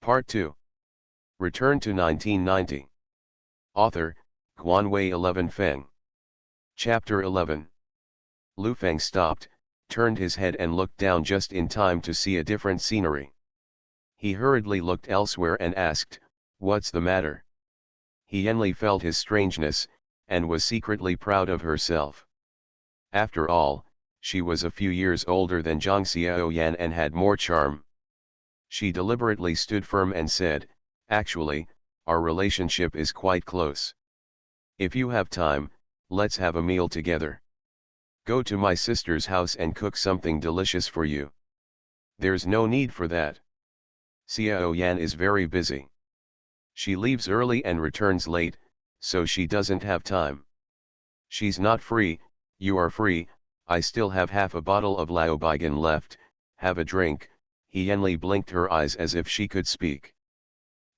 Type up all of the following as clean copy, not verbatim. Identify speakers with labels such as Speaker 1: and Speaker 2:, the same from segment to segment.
Speaker 1: Part 2. Return to 1990. Author, Guanwei 11 Feng. Chapter 11. Lu Feng stopped, turned his head and looked down just in time to see a different scenery. He hurriedly looked elsewhere and asked, "What's the matter?" Yanli felt his strangeness, and was secretly proud of herself. After all, she was a few years older than Zhang Xiaoyan and had more charm. She deliberately stood firm and said, "Actually, our relationship is quite close. If you have time, let's have a meal together. Go to my sister's house and cook something delicious for you." "There's no need for that. Xiaoyan is very busy. She leaves early and returns late, so she doesn't have time." "She's not free, you are free. I still have half a bottle of Laobigan left, have a drink." Yanli blinked her eyes as if she could speak.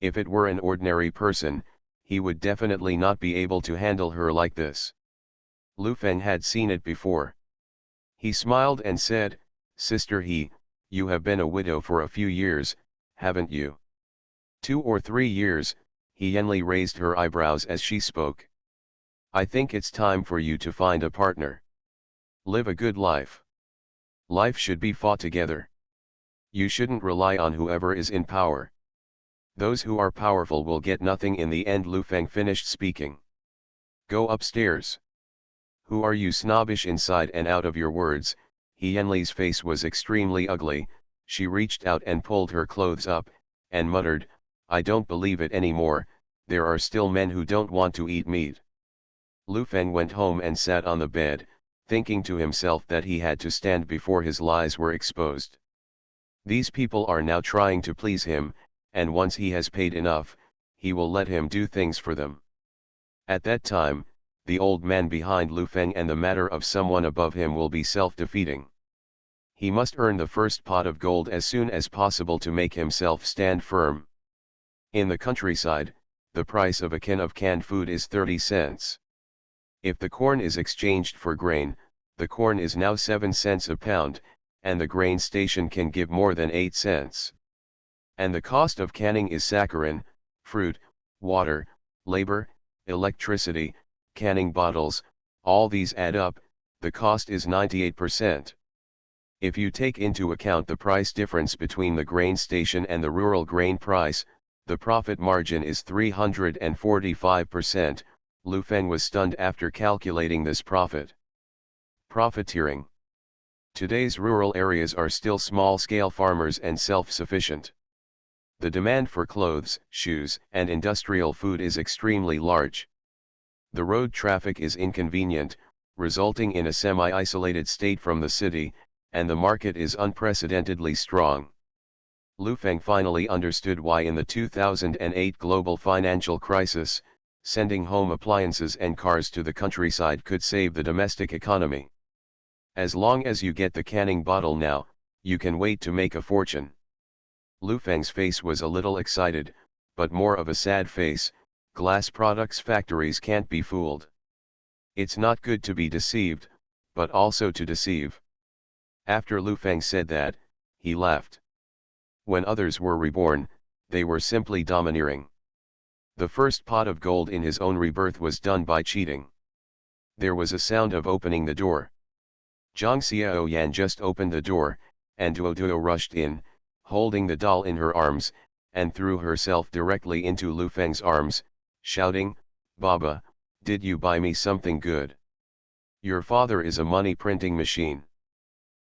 Speaker 1: If it were an ordinary person, he would definitely not be able to handle her like this. Lu Feng had seen it before. He smiled and said, "Sister you have been a widow for a few years, haven't you?" 2 or 3 years, Yanli raised her eyebrows as she spoke. "I think it's time for you to find a partner. Live a good life. Life should be fought together. You shouldn't rely on whoever is in power. Those who are powerful will get nothing in the end." Lu Feng finished speaking. "Go upstairs. Who are you?" "Snobbish inside and out of your words." Yanli's face was extremely ugly. She reached out and pulled her clothes up, and muttered, "I don't believe it anymore, there are still men who don't want to eat meat." Lu Feng went home and sat on the bed, thinking to himself that he had to stand before his lies were exposed. These people are now trying to please him, and once he has paid enough, he will let him do things for them. At that time, the old man behind Lu Feng and the matter of someone above him will be self-defeating. He must earn the first pot of gold as soon as possible to make himself stand firm. In the countryside, the price of a can of canned food is 30 cents. If the corn is exchanged for grain, the corn is now 7 cents a pound, and the grain station can give more than 8 cents. And the cost of canning is saccharin, fruit, water, labor, electricity, canning bottles, all these add up, the cost is 98%. If you take into account the price difference between the grain station and the rural grain price, the profit margin is 345%. Lu Feng was stunned after calculating this profit. Profiteering. Today's rural areas are still small-scale farmers and self-sufficient. The demand for clothes, shoes, and industrial food is extremely large. The road traffic is inconvenient, resulting in a semi-isolated state from the city, and the market is unprecedentedly strong. Lu Feng finally understood why in the 2008 global financial crisis, sending home appliances and cars to the countryside could save the domestic economy. As long as you get the canning bottle now, you can wait to make a fortune. Lu Feng's face was a little excited, but more of a sad face. Glass products factories can't be fooled. It's not good to be deceived, but also to deceive. After Lu Feng said that, he laughed. When others were reborn, they were simply domineering. The first pot of gold in his own rebirth was done by cheating. There was a sound of opening the door. Zhang Xiaoyan just opened the door, and Duo rushed in, holding the doll in her arms, and threw herself directly into Lu Feng's arms, shouting, "Baba, did you buy me something good? Your father is a money printing machine.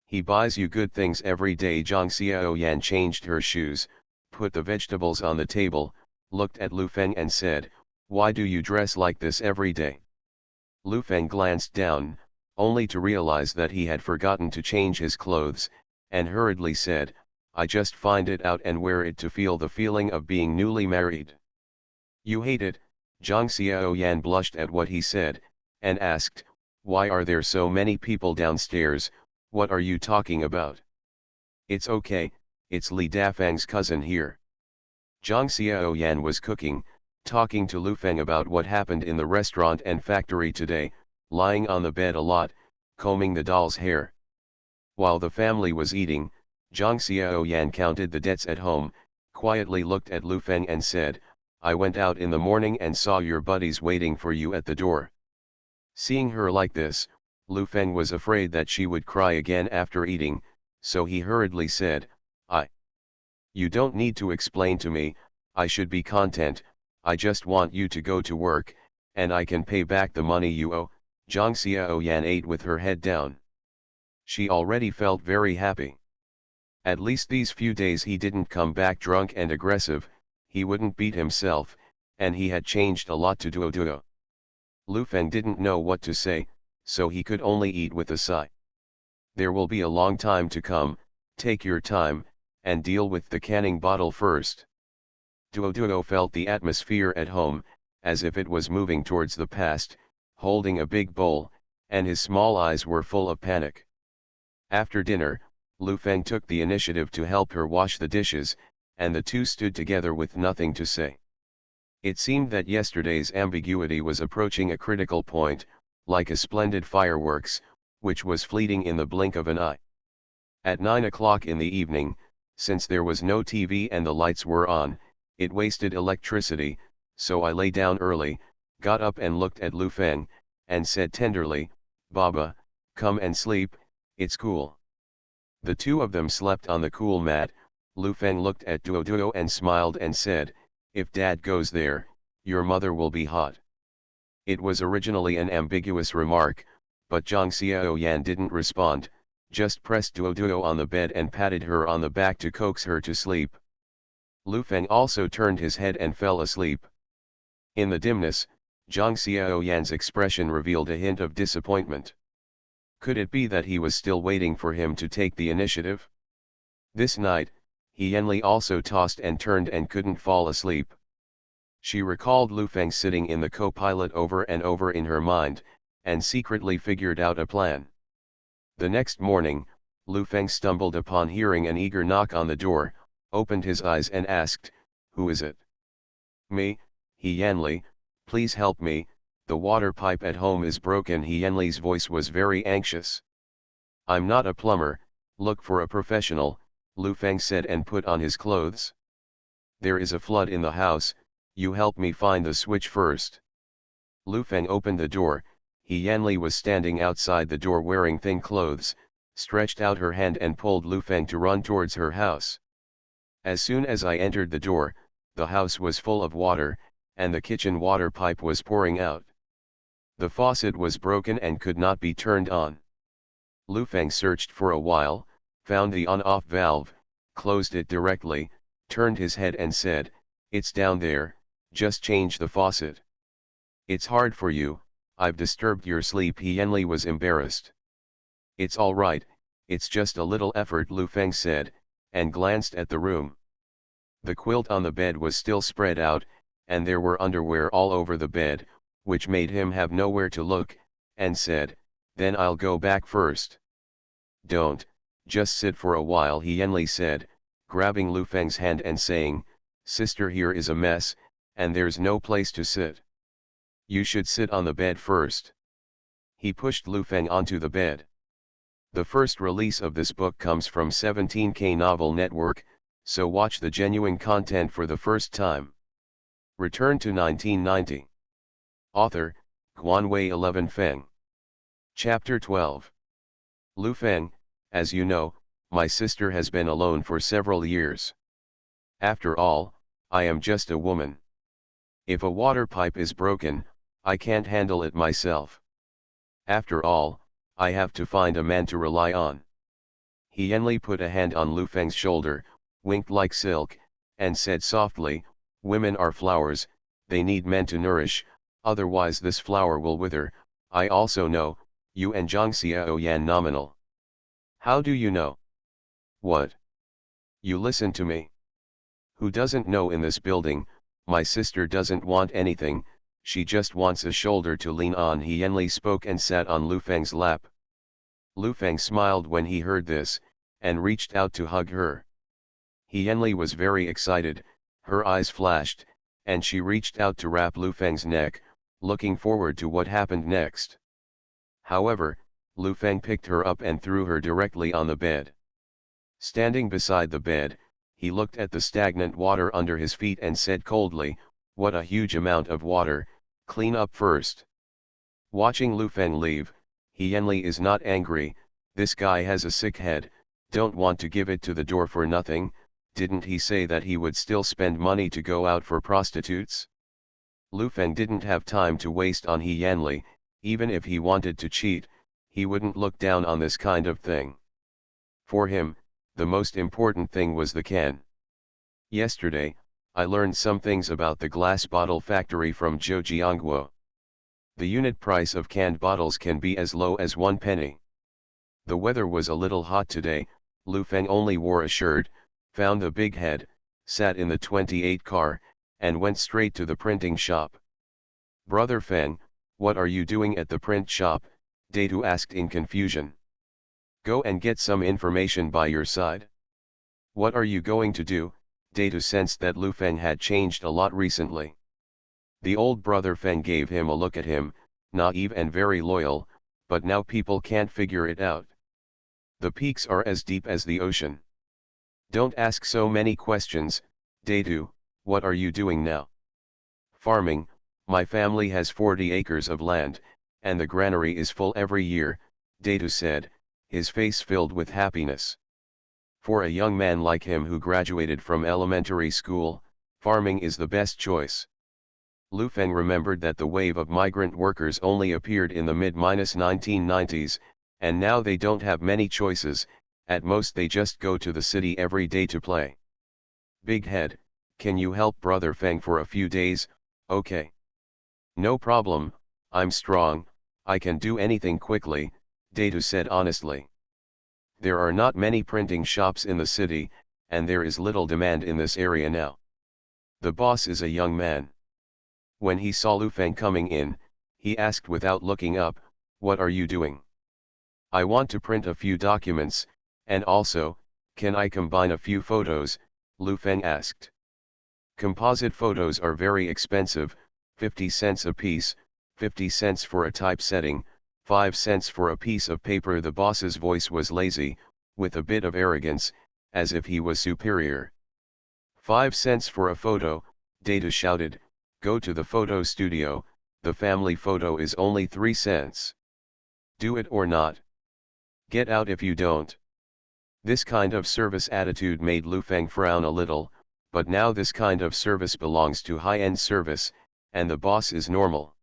Speaker 1: He buys you good things every day." Zhang Xiaoyan changed her shoes, put the vegetables on the table, looked at Lu Feng and said, "Why do you dress like this every day?" Lu Feng glanced down, only to realize that he had forgotten to change his clothes, and hurriedly said, "I just find it out and wear it to feel the feeling of being newly married." "You hate it?" Zhang Xiaoyan blushed at what he said, and asked, "Why are there so many people downstairs? What are you talking about?" "It's okay, it's Li Dafang's cousin here." Zhang Xiaoyan was cooking, talking to Lu Feng about what happened in the restaurant and factory today, lying on the bed a lot, combing the doll's hair. While the family was eating, Zhang Xiaoyan counted the debts at home, quietly looked at Lu Feng and said, I went out in the morning and saw your buddies waiting for you at the door. Seeing her like this, Lu Feng was afraid that she would cry again after eating, so he hurriedly said, You don't need to explain to me, I should be content, I just want you to go to work, and I can pay back the money you owe. Zhang Xiaoyan ate with her head down. She already felt very happy. At least these few days he didn't come back drunk and aggressive, he wouldn't beat himself, and he had changed a lot to Duo. Lu Feng didn't know what to say, so he could only eat with a sigh. There will be a long time to come, take your time, and deal with the canning bottle first. Duo felt the atmosphere at home, as if it was moving towards the past, holding a big bowl, and his small eyes were full of panic. After dinner, Lu Feng took the initiative to help her wash the dishes, and the two stood together with nothing to say. It seemed that yesterday's ambiguity was approaching a critical point, like a splendid fireworks, which was fleeting in the blink of an eye. At 9 o'clock in the evening, since there was no TV and the lights were on, it wasted electricity, so I lay down early, got up and looked at Lu Feng, and said tenderly, Baba, come and sleep, it's cool. The two of them slept on the cool mat. Lu Feng looked at Duo and smiled and said, if Dad goes there, your mother will be hot. It was originally an ambiguous remark, but Zhang Xiaoyan didn't respond, just pressed Duo on the bed and patted her on the back to coax her to sleep. Lu Feng also turned his head and fell asleep. In the dimness, Zhang Xiaoyan's expression revealed a hint of disappointment. Could it be that he was still waiting for him to take the initiative? This night, Yanli also tossed and turned and couldn't fall asleep. She recalled Lu Feng sitting in the co-pilot over and over in her mind, and secretly figured out a plan. The next morning, Lu Feng stumbled upon hearing an eager knock on the door, opened his eyes and asked, who is it? Me, Yanli, please help me, the water pipe at home is broken. Yanli's voice was very anxious. I'm not a plumber, look for a professional, Lu Feng said and put on his clothes. There is a flood in the house, you help me find the switch first. Lu Feng opened the door. Yanli was standing outside the door wearing thin clothes, stretched out her hand and pulled Lu Feng to run towards her house. As soon as I entered the door, the house was full of water, and the kitchen water pipe was pouring out. The faucet was broken and could not be turned on. Lu Feng searched for a while, found the on-off valve, closed it directly, turned his head and said, it's down there, just change the faucet. It's hard for you, I've disturbed your sleep. Yanli was embarrassed. It's all right, it's just a little effort, Lu Feng said, and glanced at the room. The quilt on the bed was still spread out, and there were underwear all over the bed, which made him have nowhere to look, and said, then I'll go back first. Don't, just sit for a while, Yanli said, grabbing Lu Feng's hand and saying, sister, here is a mess, and there's no place to sit. You should sit on the bed first. He pushed Lu Feng onto the bed. The first release of this book comes from 17K Novel Network, so watch the genuine content for the first time. Return to 1990. Author, Guanwei 11 Feng. Chapter 12. Lu Feng, as you know, my sister has been alone for several years. After all, I am just a woman. If a water pipe is broken, I can't handle it myself. After all, I have to find a man to rely on. Yanli put a hand on Lu Feng's shoulder, winked like silk, and said softly, women are flowers, they need men to nourish, otherwise this flower will wither. I also know, you and Zhang Xiaoyan nominal. How do you know? What? You listen to me. Who doesn't know in this building, my sister doesn't want anything, she just wants a shoulder to lean on. Yanli spoke and sat on Lu Feng's lap. Lu Feng smiled when he heard this, and reached out to hug her. Yanli was very excited, her eyes flashed, and she reached out to wrap Lu Feng's neck, looking forward to what happened next. However, Lu Feng picked her up and threw her directly on the bed. Standing beside the bed, he looked at the stagnant water under his feet and said coldly, "What a huge amount of water, clean up first." Watching Lu Feng leave, Yanli is not angry. "This guy has a sick head, don't want to give it to the door for nothing. Didn't he say that he would still spend money to go out for prostitutes?" Lu Feng didn't have time to waste on Yanli. Even if he wanted to cheat, he wouldn't look down on this kind of thing. For him, the most important thing was the can. "Yesterday, I learned some things about the glass bottle factory from Zhou Jiangguo. The unit price of canned bottles can be as low as 1 penny. The weather was a little hot today. Lu Feng only wore a shirt, found the big head, sat in the 28 car, and went straight to the printing shop. "Brother Feng, what are you doing at the print shop?" Datu asked in confusion. "Go and get some information by your side." "What are you going to do?" Datu sensed that Lu Feng had changed a lot recently. The old brother Feng gave him a look at him, naive and very loyal, but now people can't figure it out. "The peaks are as deep as the ocean." "Don't ask so many questions, Datu. What are you doing now?" "Farming. My family has 40 acres of land, and the granary is full every year," Datu said, his face filled with happiness. For a young man like him who graduated from elementary school, farming is the best choice. Lu Feng remembered that the wave of migrant workers only appeared in the mid-1990s, and now they don't have many choices. At most they just go to the city every day to play. "Big head, can you help Brother Feng for a few days?" "Okay. No problem, I'm strong, I can do anything quickly," Datu said honestly. There are not many printing shops in the city, and there is little demand in this area now. The boss is a young man. When he saw Lu Feng coming in, he asked without looking up, "What are you doing?" "I want to print a few documents, and also, can I combine a few photos?" Lu Feng asked. "Composite photos are very expensive, 50 cents a piece, 50 cents for a typesetting, 5 cents for a piece of paper." The boss's voice was lazy, with a bit of arrogance, as if he was superior. "5 cents for a photo," Data shouted. "Go to the photo studio, the family photo is only 3 cents. Do it or not. Get out if you don't." This kind of service attitude made Lu Feng frown a little, but now this kind of service belongs to high-end service, and the boss is normal.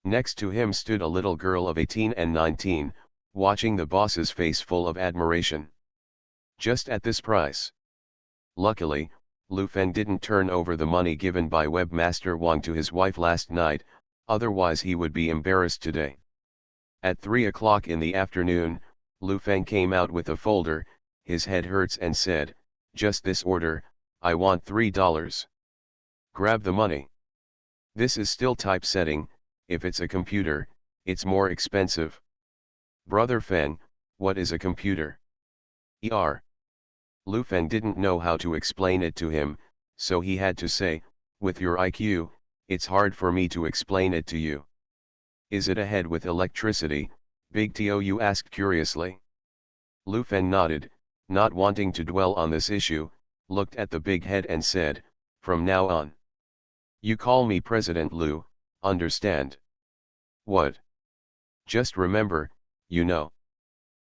Speaker 1: Next to him stood a little girl of 18 and 19, watching the boss's face full of admiration. "Just at this price." Luckily, Lu Feng didn't turn over the money given by Webmaster Wang to his wife last night, otherwise he would be embarrassed today. At 3 o'clock in the afternoon, Lu Feng came out with a folder. His head hurts, and said, "Just this order, I want $3. Grab the money." "This is still typesetting, if it's a computer, it's more expensive." "Brother Feng, what is a computer?" Lu Feng didn't know how to explain it to him, so he had to say, "With your IQ, it's hard for me to explain it to you." "Is it a head with electricity?" Big Tou asked curiously. Lu Feng nodded, not wanting to dwell on this issue, looked at the big head and said, "From now on, you call me President Lu, understand?" "What?" "Just remember, you know."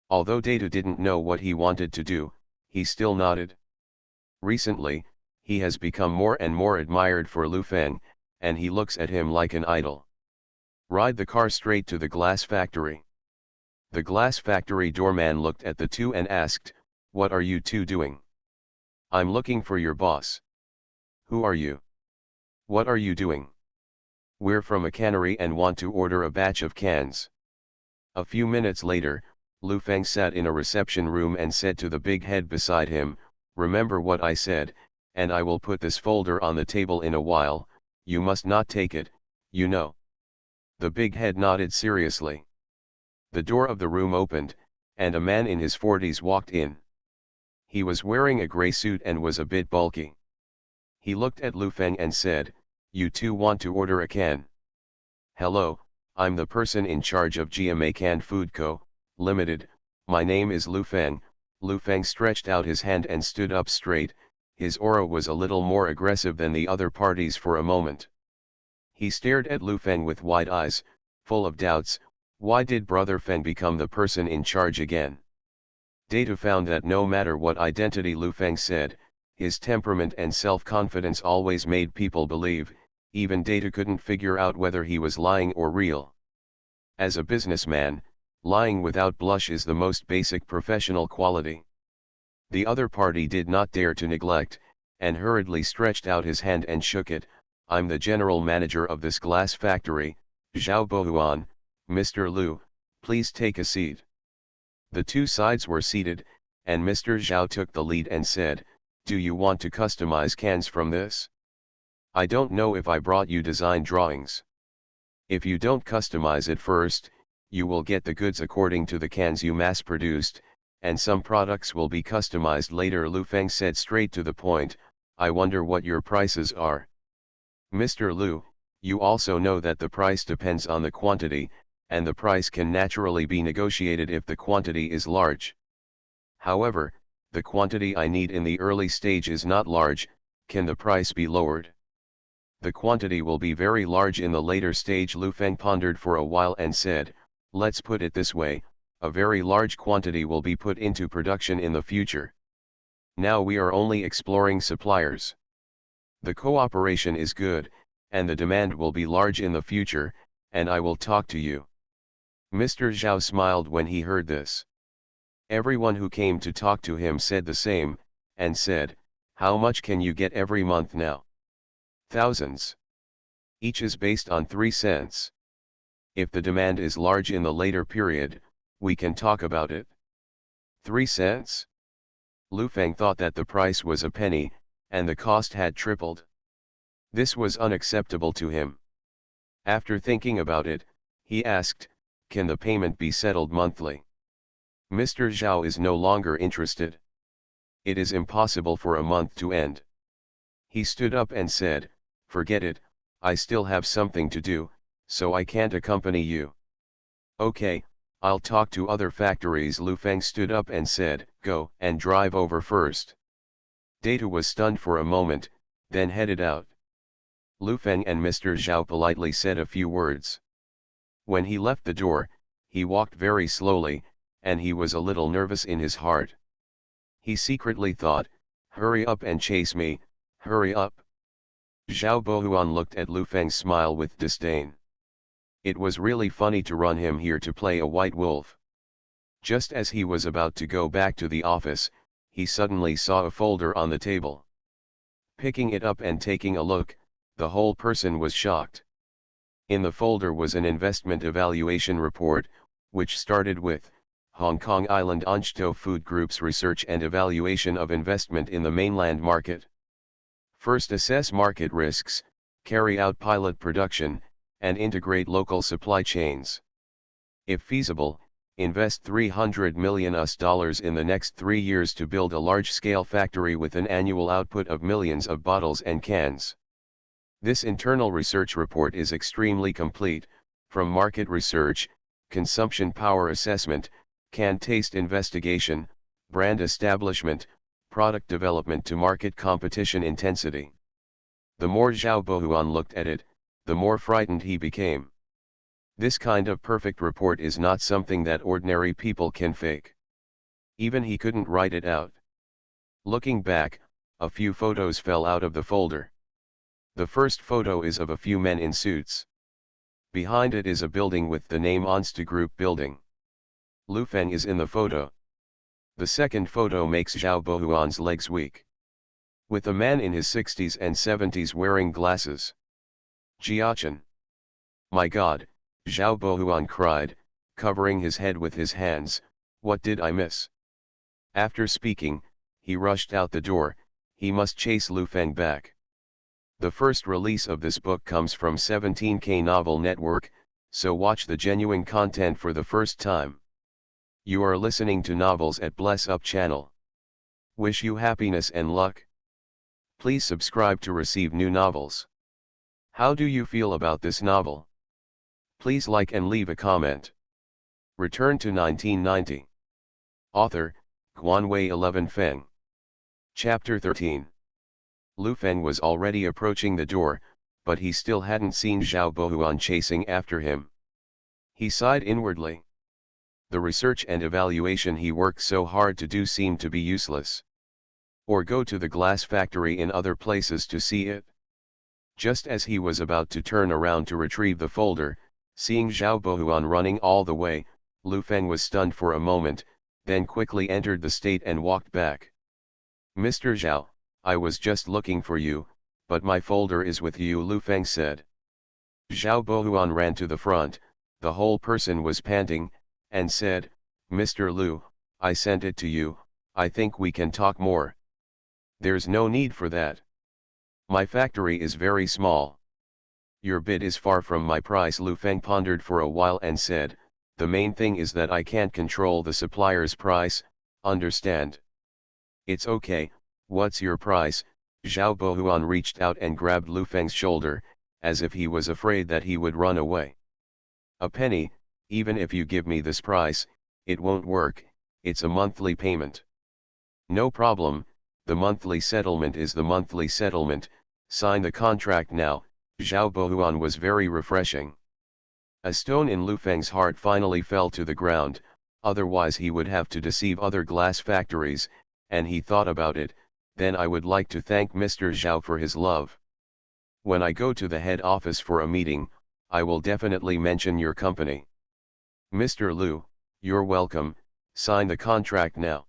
Speaker 1: Although Data didn't know what he wanted to do, he still nodded. Recently, he has become more and more admired for Lu Feng, and he looks at him like an idol. "Ride the car straight to the glass factory." The glass factory doorman looked at the two and asked, "What are you two doing?" "I'm looking for your boss." "Who are you? What are you doing?" "We're from a cannery and want to order a batch of cans." A few minutes later, Lu Feng sat in a reception room and said to the big head beside him, "Remember what I said, and I will put this folder on the table in a while. You must not take it, you know." The big head nodded seriously. The door of the room opened, and a man in his 40s walked in. He was wearing a gray suit and was a bit bulky. He looked at Lu Feng and said, "You two want to order a can?" "Hello, I'm the person in charge of GMA Canned Food Co., Limited. My name is Lu Feng." Lu Feng stretched out his hand and stood up straight, his aura was a little more aggressive than the other parties for a moment. He stared at Lu Feng with wide eyes, full of doubts. Why did Brother Feng become the person in charge again? Data found that no matter what identity Lu Feng said, his temperament and self-confidence always made people believe. Even Data couldn't figure out whether he was lying or real. As a businessman, lying without blush is the most basic professional quality. The other party did not dare to neglect, and hurriedly stretched out his hand and shook it. I'm the general manager of this glass factory, Zhao Bohuan. Mr. Lu, please take a seat. The two sides were seated, and Mr. Zhao took the lead and said, do you want to customize cans from this? I don't know if I brought you design drawings. If you don't customize it first, you will get the goods according to the cans you mass-produced, and some products will be customized later. Lu Feng said straight to the point, I wonder what your prices are. Mr. Lu, you also know that the price depends on the quantity, and the price can naturally be negotiated if the quantity is large. However, the quantity I need in the early stage is not large. Can the price be lowered? The quantity will be very large in the later stage. Lu Feng pondered for a while and said, let's put it this way, a very large quantity will be put into production in the future. Now we are only exploring suppliers. The cooperation is good, and the demand will be large in the future, and I will talk to you. Mr. Zhao smiled when he heard this. Everyone who came to talk to him said the same, and said, how much can you get every month now? Thousands. Each is based on 3 cents. If the demand is large in the later period, we can talk about it. 3 cents? Lu Feng thought that the price was a penny, and the cost had tripled. This was unacceptable to him. After thinking about it, he asked, can the payment be settled monthly? Mr. Zhao is no longer interested. It is impossible for a month to end. He stood up and said, forget it, I still have something to do, so I can't accompany you. Okay, I'll talk to other factories. Lu Feng stood up and said, go and drive over first. Data was stunned for a moment, then headed out. Lu Feng and Mr. Zhao politely said a few words. When he left the door, he walked very slowly, and he was a little nervous in his heart. He secretly thought, hurry up and chase me, hurry up. Zhao Bohuan looked at Lu Feng's smile with disdain. It was really funny to run him here to play a white wolf. Just as he was about to go back to the office, he suddenly saw a folder on the table. Picking it up and taking a look, the whole person was shocked. In the folder was an investment evaluation report, which started with, Hong Kong Island Onchto Food Group's research and evaluation of investment in the mainland market. First, assess market risks, carry out pilot production, and integrate local supply chains. If feasible, invest $300 million in the next 3 years to build a large-scale factory with an annual output of millions of bottles and cans. This internal research report is extremely complete, from market research, consumption power assessment, can taste investigation, brand establishment, product development to market competition intensity. The more Zhao Bohuan looked at it, the more frightened he became. This kind of perfect report is not something that ordinary people can fake. Even he couldn't write it out. Looking back, a few photos fell out of the folder. The first photo is of a few men in suits. Behind it is a building with the name Onsta Group Building. Lu Feng is in the photo. The second photo makes Zhao Bohuan's legs weak. With a man in his 60s and 70s wearing glasses. Jiachen. My God, Zhao Bohuan cried, covering his head with his hands, what did I miss? After speaking, he rushed out the door. He must chase Lu Feng back. The first release of this book comes from 17K Novel Network, so watch the genuine content for the first time. You are listening to Novels at Bless Up channel. Wish you happiness and luck. Please subscribe to receive new novels. How do you feel about this novel? Please like and leave a comment. Return to 1990. Author, Guanwei 11 Feng. Chapter 13. Lu Feng was already approaching the door, but he still hadn't seen Zhao Bohuan chasing after him. He sighed inwardly. The research and evaluation he worked so hard to do seemed to be useless. Or go to the glass factory in other places to see it. Just as he was about to turn around to retrieve the folder, seeing Zhao Bohuan running all the way, Lu Feng was stunned for a moment, then quickly entered the state and walked back. "Mr. Zhao, I was just looking for you, but my folder is with you," Lu Feng said. Zhao Bohuan ran to the front, the whole person was panting, and said, "Mr. Lu, I sent it to you, I think we can talk more." "There's no need for that. My factory is very small. Your bid is far from my price." Lu Feng pondered for a while and said, "The main thing is that I can't control the supplier's price, understand?" "It's okay, what's your price?" Zhao Bohuan reached out and grabbed Lu Feng's shoulder, as if he was afraid that he would run away. "A penny, even if you give me this price, it won't work, it's a monthly payment." "No problem, the monthly settlement is the monthly settlement, sign the contract now." Zhao Bohuan was very refreshing. A stone in Lu Feng's heart finally fell to the ground, otherwise he would have to deceive other glass factories, and he thought about it. "Then I would like to thank Mr. Zhao for his love. When I go to the head office for a meeting, I will definitely mention your company." "Mr. Lu, you're welcome, sign the contract now."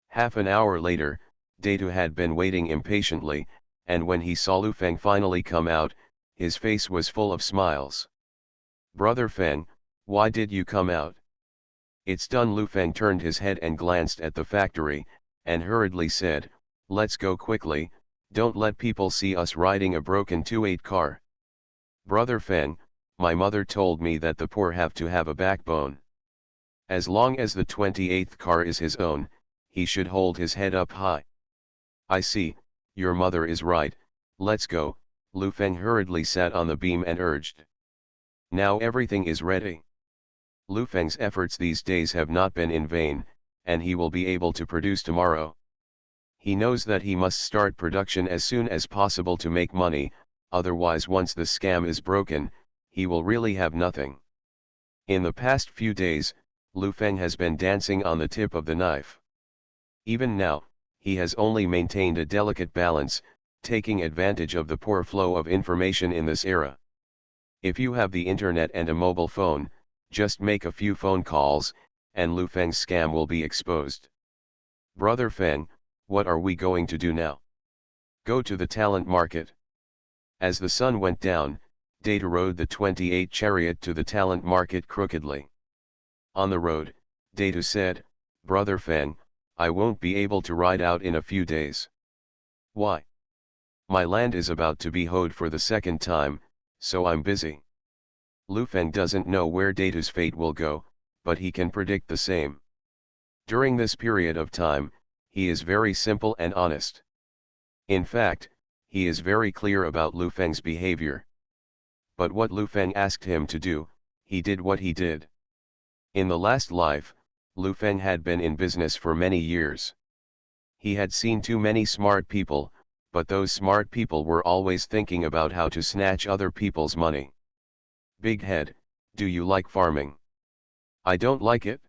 Speaker 1: Half an hour later, Datu had been waiting impatiently, and when he saw Lu Feng finally come out, his face was full of smiles. "Brother Feng, why did you come out?" "It's done." Lu Feng turned his head and glanced at the factory, and hurriedly said, "Let's go quickly, don't let people see us riding a broken 2/8 car." "Brother Feng, my mother told me that the poor have to have a backbone. As long as the 28th car is his own, he should hold his head up high." "I see, your mother is right, let's go." Lu Feng hurriedly sat on the beam and urged. "Now everything is ready." Lu Feng's efforts these days have not been in vain, and he will be able to produce tomorrow. He knows that he must start production as soon as possible to make money, otherwise once the scam is broken, he will really have nothing. In the past few days, Lu Feng has been dancing on the tip of the knife. Even now, he has only maintained a delicate balance, taking advantage of the poor flow of information in this era. If you have the internet and a mobile phone, just make a few phone calls, and Lu Feng's scam will be exposed. "Brother Feng, what are we going to do now?" "Go to the talent market." As the sun went down, Data rode the 28 chariot to the talent market crookedly. On the road, Data said, "Brother Feng, I won't be able to ride out in a few days." "Why?" "My land is about to be hoed for the second time, so I'm busy." Lu Feng doesn't know where Data's fate will go, but he can predict the same. During this period of time, he is very simple and honest. In fact, he is very clear about Lu Feng's behavior. But what Lu Feng asked him to do, he did what he did. In the last life, Lu Feng had been in business for many years. He had seen too many smart people, but those smart people were always thinking about how to snatch other people's money. "Big head, do you like farming?" "I don't like it.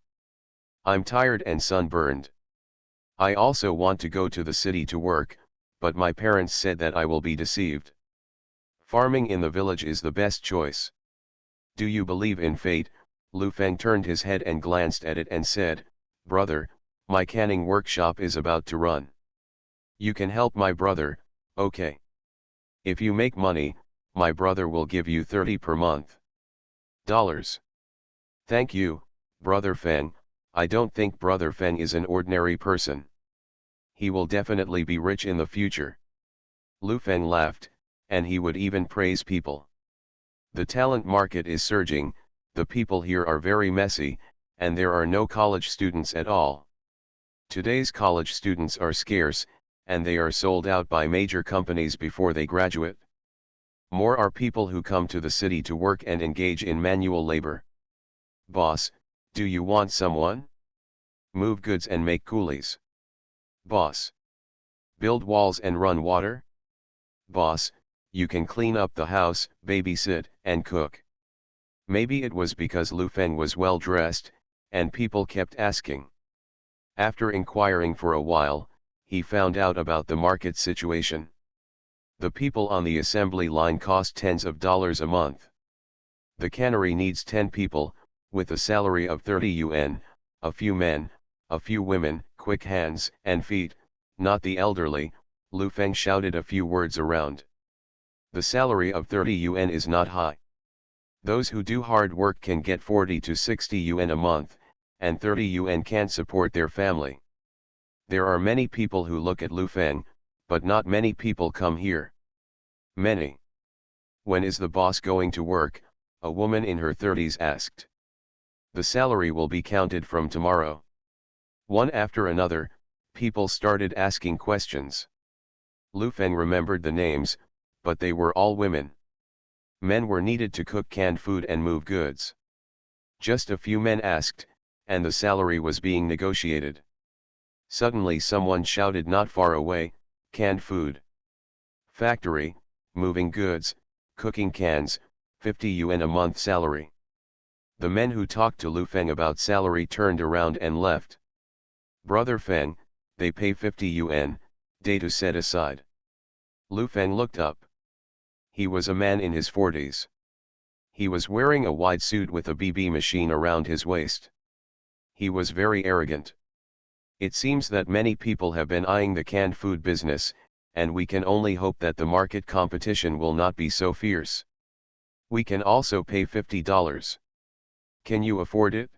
Speaker 1: I'm tired and sunburned. I also want to go to the city to work, but my parents said that I will be deceived. Farming in the village is the best choice." "Do you believe in fate?" Lu Feng turned his head and glanced at it and said, "Brother, my canning workshop is about to run. You can help my brother, okay? If you make money, my brother will give you 30 per month. Dollars. Thank you, Brother Feng. I don't think Brother Feng is an ordinary person. He will definitely be rich in the future." Lu Feng laughed, and he would even praise people. "The talent market is surging, the people here are very messy, and there are no college students at all. Today's college students are scarce, and they are sold out by major companies before they graduate. More are people who come to the city to work and engage in manual labor. Boss, do you want someone? Move goods and make coolies. Boss, build walls and run water? "Boss, you can clean up the house, babysit, and cook." Maybe it was because Lu Feng was well dressed, and people kept asking. After inquiring for a while, he found out about the market situation. The people on the assembly line cost tens of dollars a month. The cannery needs 10 people, with a salary of 30 yuan, a few men, a few women, quick hands and feet, not the elderly. Lu Feng shouted a few words around. The salary of 30 yuan is not high. Those who do hard work can get 40 to 60 yuan a month, and 30 yuan can't support their family. There are many people who look at Lu Feng, but not many people come here. Many. "When is the boss going to work?" a woman in her 30s asked. "The salary will be counted from tomorrow." One after another, people started asking questions. Lu Feng remembered the names, but they were all women. Men were needed to cook canned food and move goods. Just a few men asked, and the salary was being negotiated. Suddenly someone shouted not far away, "Canned food. Factory, moving goods, cooking cans, 50 yuan a month salary." The men who talked to Lu Feng about salary turned around and left. "Brother Feng, they pay 50 yuan, Data said aside. Lu Feng looked up. He was a man in his 40s. He was wearing a wide suit with a BB machine around his waist. He was very arrogant. "It seems that many people have been eyeing the canned food business, and we can only hope that the market competition will not be so fierce. We can also pay $50. Can you afford it?"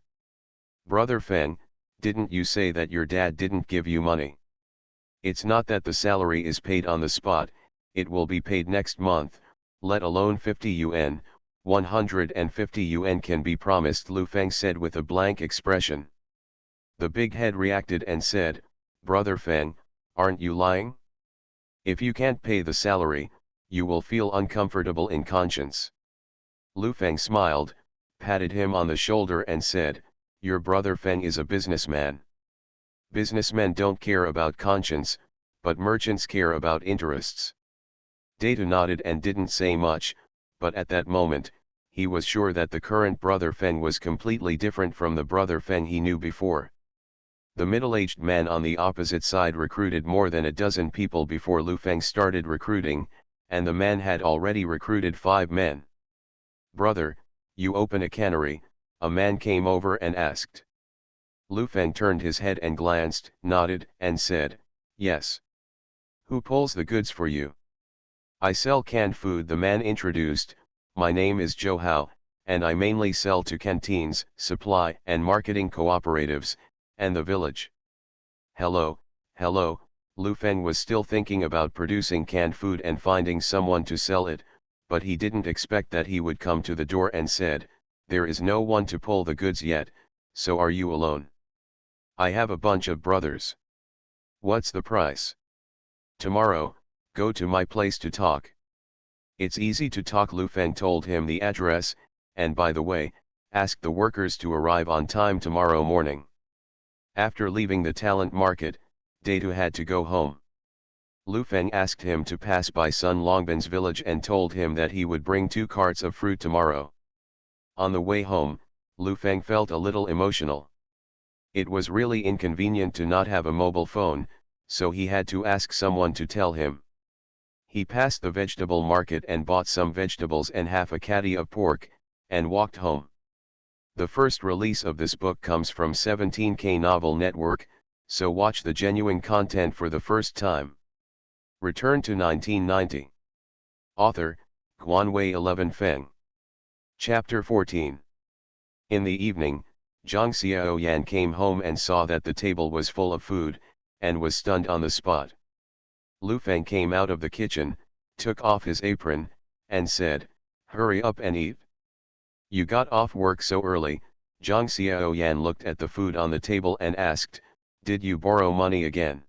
Speaker 1: "Brother Feng, didn't you say that your dad didn't give you money? It's not that the salary is paid on the spot, it will be paid next month, let alone 50 yuan, 150 yuan can be promised," Lu Feng said with a blank expression. The big head reacted and said, "Brother Feng, aren't you lying? If you can't pay the salary, you will feel uncomfortable in conscience." Lu Feng smiled, patted him on the shoulder and said, "Your brother Feng is a businessman. Businessmen don't care about conscience, but merchants care about interests." Data nodded and didn't say much, but at that moment, he was sure that the current brother Feng was completely different from the brother Feng he knew before. The middle-aged man on the opposite side recruited more than a dozen people before Lu Feng started recruiting, and the man had already recruited 5 men. "Brother, you open a cannery?" a man came over and asked. Lu Feng turned his head and glanced, nodded, and said, "Yes." "Who pulls the goods for you?" "I sell canned food," the man introduced. "My name is Zhou Hao, and I mainly sell to canteens, supply and marketing cooperatives, and the village." Hello, Lu Feng was still thinking about producing canned food and finding someone to sell it, but he didn't expect that he would come to the door and said, "There is no one to pull the goods yet, so are you alone?" "I have a bunch of brothers." "What's the price?" "Tomorrow, go to my place to talk." "It's easy to talk," Lu Feng told him the address, "and by the way, ask the workers to arrive on time tomorrow morning." After leaving the talent market, Data had to go home. Lu Feng asked him to pass by Sun Longbin's village and told him that he would bring 2 carts of fruit tomorrow. On the way home, Lu Feng felt a little emotional. It was really inconvenient to not have a mobile phone, so he had to ask someone to tell him. He passed the vegetable market and bought some vegetables and half a caddy of pork, and walked home. The first release of this book comes from 17K Novel Network, so watch the genuine content for the first time. Return to 1990. Author, Guanwei 11 Feng. Chapter 14. In the evening, Zhang Xiaoyan came home and saw that the table was full of food, and was stunned on the spot. Lu Feng came out of the kitchen, took off his apron, and said, "Hurry up and eat." "You got off work so early?" Zhang Xiaoyan looked at the food on the table and asked, "Did you borrow money again?"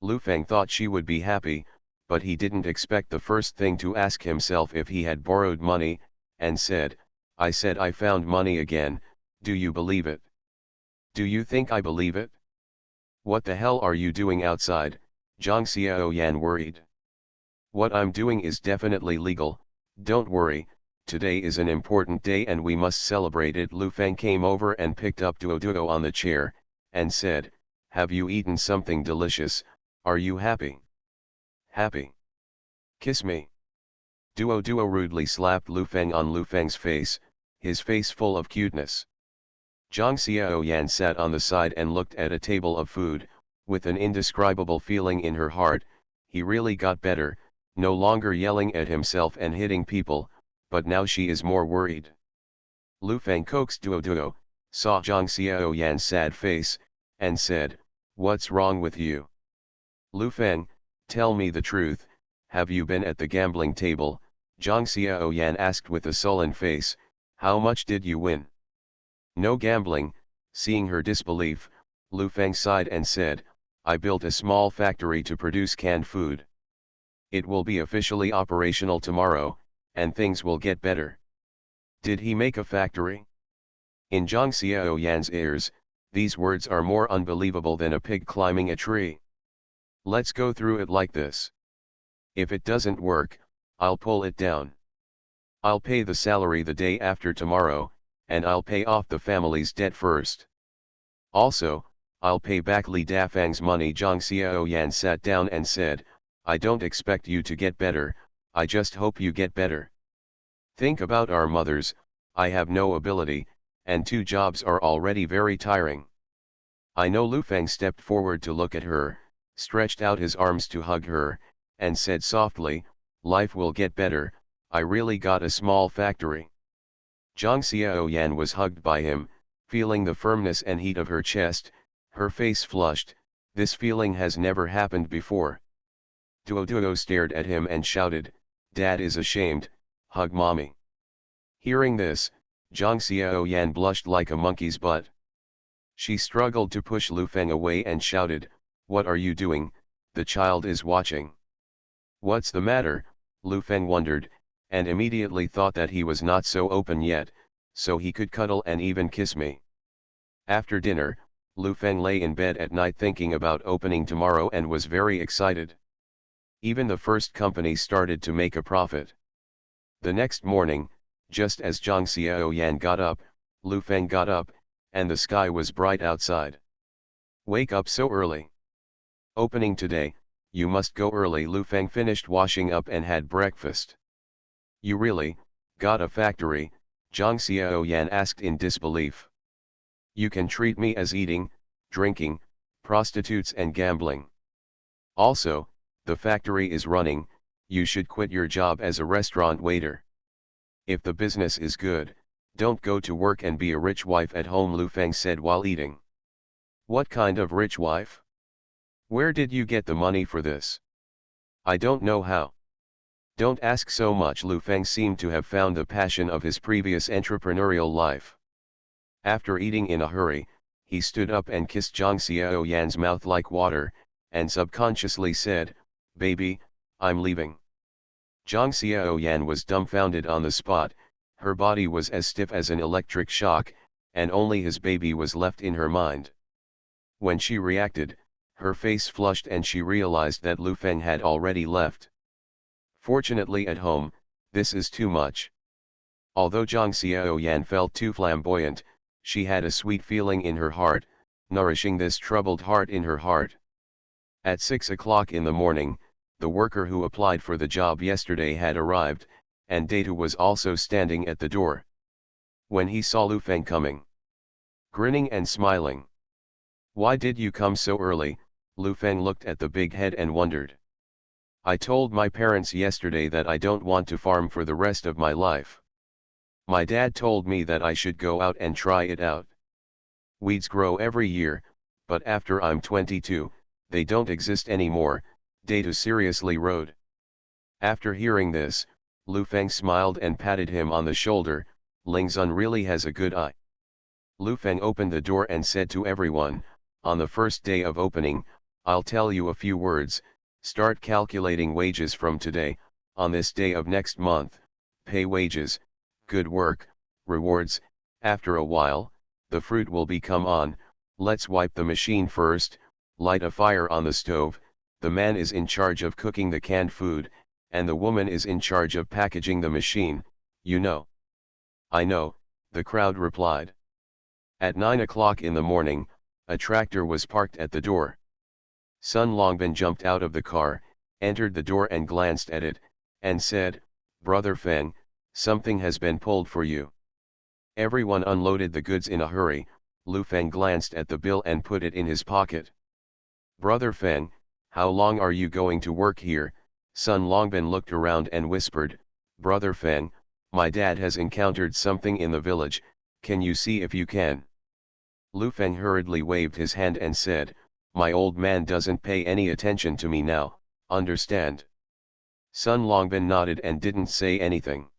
Speaker 1: Lu Feng thought she would be happy, but he didn't expect the first thing to ask himself if he had borrowed money, and said, "I said I found money again, do you believe it?" "Do you think I believe it?" "What the hell are you doing outside?" Zhang Xiaoyan worried. What I'm doing is definitely legal, don't worry, today is an important day and we must celebrate it. Lu Feng came over and picked up Duo on the chair, and said, have you eaten something delicious, are you happy? Happy? Kiss me. Duo rudely slapped Lu Feng on Lu Feng's face, his face full of cuteness. Zhang Xiaoyan sat on the side and looked at a table of food, with an indescribable feeling in her heart. He really got better, no longer yelling at himself and hitting people, but now she is more worried. Lu Feng coaxed Duo, saw Zhang Xiaoyan's sad face, and said, what's wrong with you? Lu Feng, tell me the truth, have you been at the gambling table? Zhang Xiaoyan asked with a sullen face, how much did you win? No gambling. Seeing her disbelief, Lu Feng sighed and said, I built a small factory to produce canned food. It will be officially operational tomorrow, and things will get better. Did he make a factory? In Zhang Xiaoyan's ears, these words are more unbelievable than a pig climbing a tree. Let's go through it like this. If it doesn't work, I'll pull it down. I'll pay the salary the day after tomorrow, and I'll pay off the family's debt first. Also, I'll pay back Li Dafang's money. Zhang Xiaoyan sat down and said, I don't expect you to get better, I just hope you get better. Think about our mothers, I have no ability, and 2 jobs are already very tiring. I know. Lu Feng stepped forward to look at her, stretched out his arms to hug her, and said softly, life will get better, I really got a small factory. Zhang Xiaoyan was hugged by him, feeling the firmness and heat of her chest, her face flushed, this feeling has never happened before. Duo stared at him and shouted, Dad is ashamed, hug mommy. Hearing this, Zhang Xiaoyan blushed like a monkey's butt. She struggled to push Lu Feng away and shouted, what are you doing, the child is watching. What's the matter? Lu Feng wondered, and immediately thought that he was not so open yet, so he could cuddle and even kiss me. After dinner, Lu Feng lay in bed at night thinking about opening tomorrow and was very excited. Even the first company started to make a profit. The next morning, just as Zhang Xiaoyan got up, Lu Feng got up, and the sky was bright outside. Wake up so early. Opening today, you must go early. Lu Feng finished washing up and had breakfast. You really got a factory? Zhang Xiaoyan asked in disbelief. You can treat me as eating, drinking, prostitutes and gambling. Also, the factory is running, you should quit your job as a restaurant waiter. If the business is good, don't go to work and be a rich wife at home, Lu Feng said while eating. What kind of rich wife? Where did you get the money for this? I don't know how. Don't ask so much. Lu Feng seemed to have found the passion of his previous entrepreneurial life. After eating in a hurry, he stood up and kissed Zhang Xiaoyan's mouth like water, and subconsciously said, baby, I'm leaving. Zhang Xiaoyan was dumbfounded on the spot, her body was as stiff as an electric shock, and only his baby was left in her mind. When she reacted, her face flushed and she realized that Lu Feng had already left. Fortunately at home, this is too much. Although Zhang Xiaoyan felt too flamboyant, she had a sweet feeling in her heart, nourishing this troubled heart in her heart. At 6 o'clock in the morning, the worker who applied for the job yesterday had arrived, and Data was also standing at the door. When he saw Lu Feng coming, grinning and smiling. Why did you come so early? Lu Feng looked at the big head and wondered. I told my parents yesterday that I don't want to farm for the rest of my life. My dad told me that I should go out and try it out. Weeds grow every year, but after I'm 22, they don't exist anymore, Data seriously wrote. After hearing this, Lu Feng smiled and patted him on the shoulder. Ling Zun really has a good eye. Lu Feng opened the door and said to everyone, on the first day of opening, I'll tell you a few words, start calculating wages from today, on this day of next month, pay wages, good work, rewards, after a while, the fruit will become on, let's wipe the machine first, light a fire on the stove, the man is in charge of cooking the canned food, and the woman is in charge of packaging the machine, you know. I know, the crowd replied. At 9 o'clock in the morning, a tractor was parked at the door. Sun Longbin jumped out of the car, entered the door and glanced at it, and said, "Brother Feng, something has been pulled for you." Everyone unloaded the goods in a hurry. Lu Feng glanced at the bill and put it in his pocket. "Brother Feng, how long are you going to work here?" Sun Longbin looked around and whispered, "Brother Feng, my dad has encountered something in the village, can you see if you can?" Lu Feng hurriedly waved his hand and said, "My old man doesn't pay any attention to me now, understand?" Sun Longbin nodded and didn't say anything.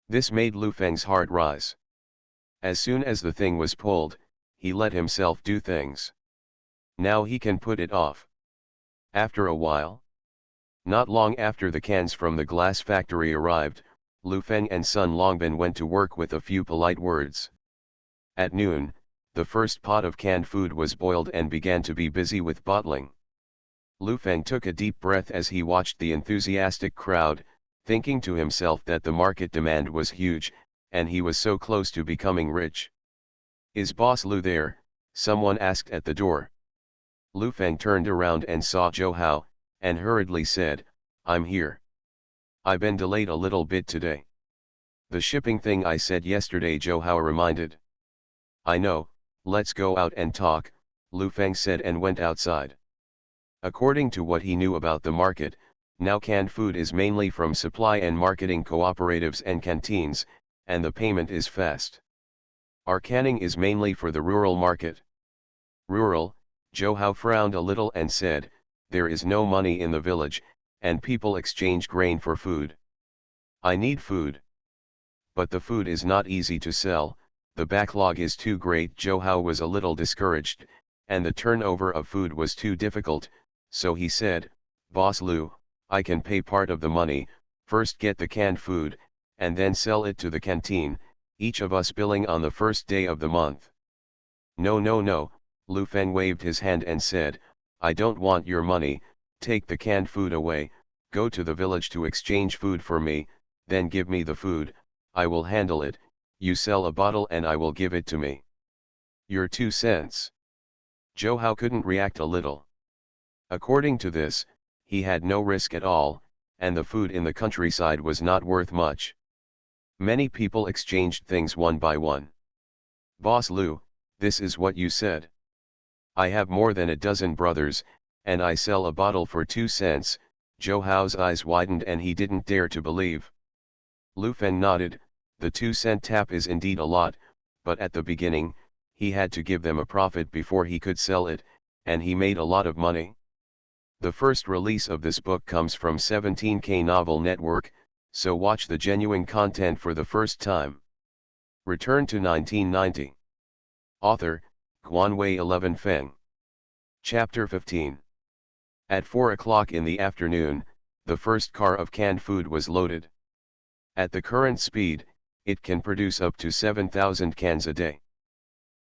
Speaker 1: This made Lu Feng's heart rise. As soon as the thing was pulled, he let himself do things. Now he can put it off. After a while, not long after the cans from the glass factory arrived, Lu Feng and Sun Longbin went to work with a few polite words. At noon, the first pot of canned food was boiled and began to be busy with bottling. Lu Feng took a deep breath as he watched the enthusiastic crowd, thinking to himself that the market demand was huge, and he was so close to becoming rich. "Is Boss Lu there?" someone asked at the door. Lu Feng turned around and saw Zhou Hao, and hurriedly said, "I'm here. I been delayed a little bit today." "The shipping thing I said yesterday," Zhou Hao reminded. "I know, let's go out and talk," Lu Feng said and went outside. According to what he knew about the market, now canned food is mainly from supply and marketing cooperatives and canteens, and the payment is fast. Our canning is mainly for the rural market. Rural, Zhou Hao frowned a little and said, "There is no money in the village, and people exchange grain for food. I need food. But the food is not easy to sell, the backlog is too great." Zhou Hao was a little discouraged, and the turnover of food was too difficult, so he said, "Boss Lu, I can pay part of the money, first get the canned food, and then sell it to the canteen, each of us billing on the first day of the month." "No, no, no," Lu Feng waved his hand and said, "I don't want your money, take the canned food away, go to the village to exchange food for me, then give me the food, I will handle it, you sell a bottle and I will give it to me. Your 2 cents. Zhou Hao couldn't react a little. According to this, he had no risk at all, and the food in the countryside was not worth much. Many people exchanged things one by one. "Boss Lu, this is what you said. I have more than a dozen brothers, and I sell a bottle for 2 cents, Zhou Hao's eyes widened and he didn't dare to believe. Lu Feng nodded, the 2-cent tap is indeed a lot, but at the beginning, he had to give them a profit before he could sell it, and he made a lot of money. The first release of this book comes from 17K Novel Network, so watch the genuine content for the first time. Return to 1990. Author, Guanwei 11 Feng. Chapter 15. At 4 o'clock in the afternoon, the first car of canned food was loaded. At the current speed, it can produce up to 7,000 cans a day.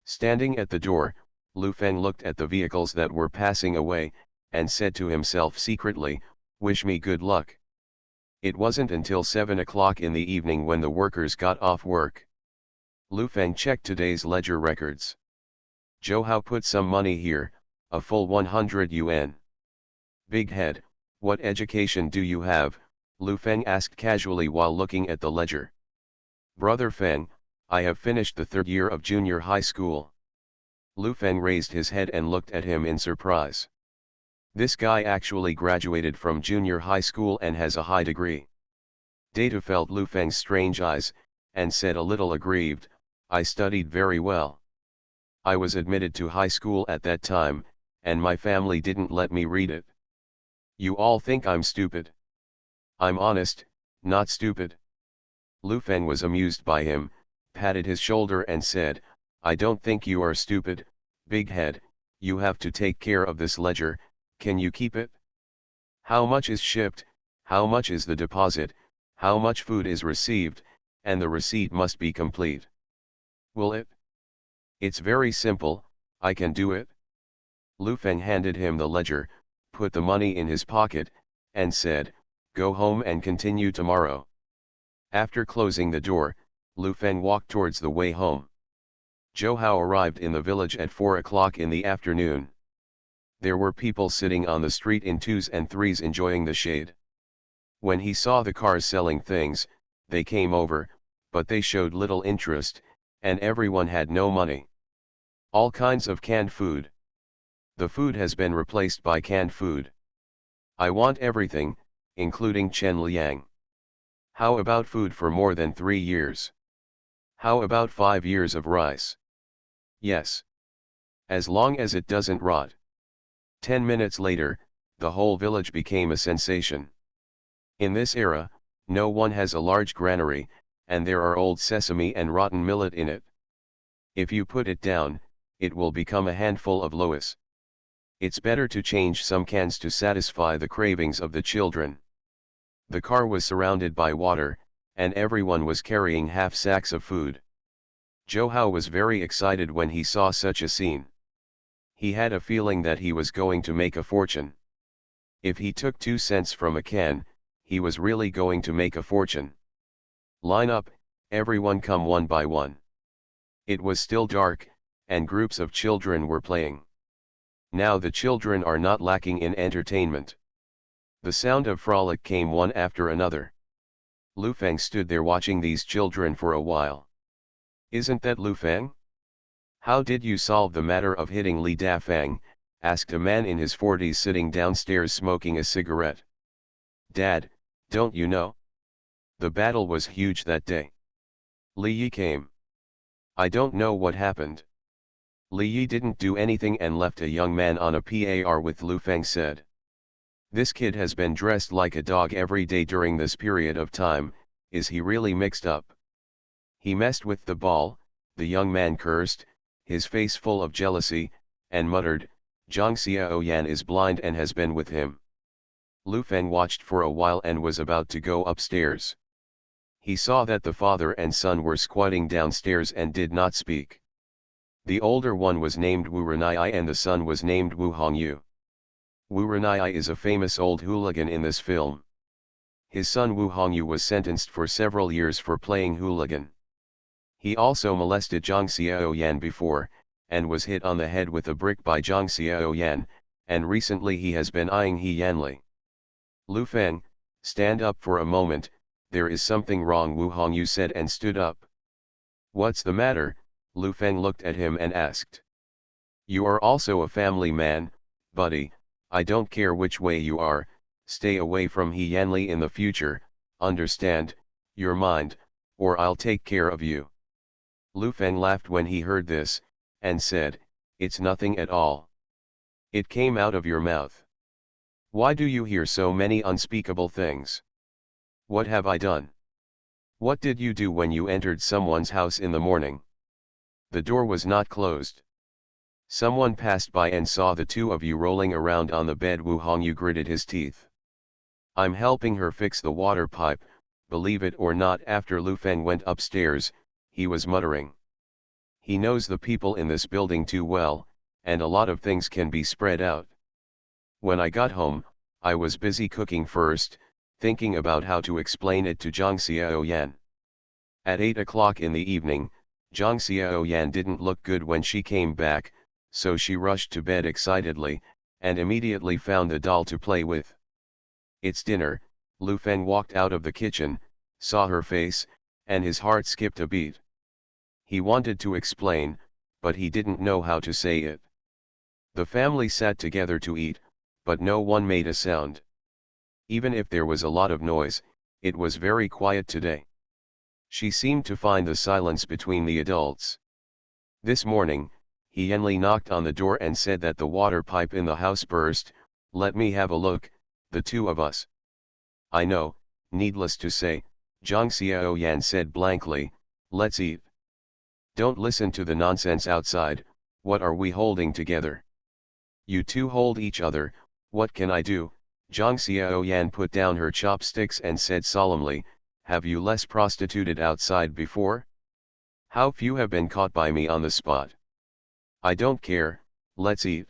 Speaker 1: Standing at the door, Lu Feng looked at the vehicles that were passing away, and said to himself secretly, "Wish me good luck." It wasn't until 7 o'clock in the evening when the workers got off work. Lu Feng checked today's ledger records. Zhou Hao put some money here, a full 100 yuan. "Big head, what education do you have?" Lu Feng asked casually while looking at the ledger. "Brother Feng, I have finished the 3rd year of junior high school." Lu Feng raised his head and looked at him in surprise. This guy actually graduated from junior high school and has a high degree. Data felt Lu Feng's strange eyes, and said a little aggrieved, "I studied very well. I was admitted to high school at that time, and my family didn't let me read it. You all think I'm stupid. I'm honest, not stupid." Lu Feng was amused by him, patted his shoulder and said, "I don't think you are stupid, big head, you have to take care of this ledger, can you keep it? How much is shipped, how much is the deposit, how much food is received, and the receipt must be complete. Will it? It's very simple, I can do it." Lu Feng handed him the ledger, put the money in his pocket, and said, Go home and continue tomorrow. After closing the door, Lu Feng walked towards the way home. Zhou Hao arrived in the village at 4 o'clock in the afternoon. There were people sitting on the street in twos and threes enjoying the shade. When he saw the cars selling things, they came over, but they showed little interest, and everyone had no money. All kinds of canned food. The food has been replaced by canned food. I want everything, including Chen Liang. How about food for more than 3 years? How about 5 years of rice? Yes. As long as it doesn't rot. 10 minutes later, the whole village became a sensation. In this era, no one has a large granary, and there are old sesame and rotten millet in it. If you put it down, it will become a handful of loess. It's better to change some cans to satisfy the cravings of the children. The car was surrounded by water, and everyone was carrying half sacks of food. Zhou Hao was very excited when he saw such a scene. He had a feeling that he was going to make a fortune. If he took 2 cents from a can, he was really going to make a fortune. Line up, everyone come one by one. It was still dark, and groups of children were playing. Now the children are not lacking in entertainment. The sound of frolic came one after another. Lu Feng stood there watching these children for a while. Isn't that Lu Feng? How did you solve the matter of hitting Li Dafang? Asked a man in his 40s sitting downstairs smoking a cigarette. Dad, don't you know? The battle was huge that day. Li Yi came. I don't know what happened. Li Yi didn't do anything and left a young man on a par with. Lu Feng said. This kid has been dressed like a dog every day during this period of time. Is he really mixed up? He messed with the ball, the young man cursed, his face full of jealousy, and muttered, Zhang Xiaoyan is blind and has been with him. Lu Feng watched for a while and was about to go upstairs. He saw that the father and son were squatting downstairs and did not speak. The older one was named Wu Renai and the son was named Wu Hongyu. Wu Renai is a famous old hooligan in this film. His son Wu Hongyu was sentenced for several years for playing hooligan. He also molested Zhang Xiaoyan before, and was hit on the head with a brick by Zhang Xiaoyan, and recently he has been eyeing He Yanli. Lu Feng, stand up for a moment, there is something wrong, Wu Hongyu said and stood up. What's the matter? Lu Feng looked at him and asked. You are also a family man, buddy, I don't care which way you are, stay away from He Yanli in the future, understand, your mind, or I'll take care of you. Lu Feng laughed when he heard this, and said, it's nothing at all. It came out of your mouth. Why do you hear so many unspeakable things? What have I done? What did you do when you entered someone's house in the morning? The door was not closed. Someone passed by and saw the two of you rolling around on the bed. Wu Hongyu gritted his teeth. I'm helping her fix the water pipe, believe it or not. After Lu Feng went upstairs, he was muttering. He knows the people in this building too well, and a lot of things can be spread out. When I got home, I was busy cooking first, thinking about how to explain it to Zhang Xiaoyan. At 8 o'clock in the evening, Zhang Xiaoyan didn't look good when she came back, so she rushed to bed excitedly, and immediately found the doll to play with. It's dinner. Lu Feng walked out of the kitchen, saw her face, and his heart skipped a beat. He wanted to explain, but he didn't know how to say it. The family sat together to eat, but no one made a sound. Even if there was a lot of noise, it was very quiet today. She seemed to find the silence between the adults. This morning, He Yanli knocked on the door and said that the water pipe in the house burst. Let me have a look, the two of us. I know, needless to say, Zhang Xiaoyan said blankly, let's eat. Don't listen to the nonsense outside, what are we holding together? You two hold each other, what can I do? Zhang Xiaoyan put down her chopsticks and said solemnly, have you less prostituted outside before? How few have been caught by me on the spot. I don't care, let's eat.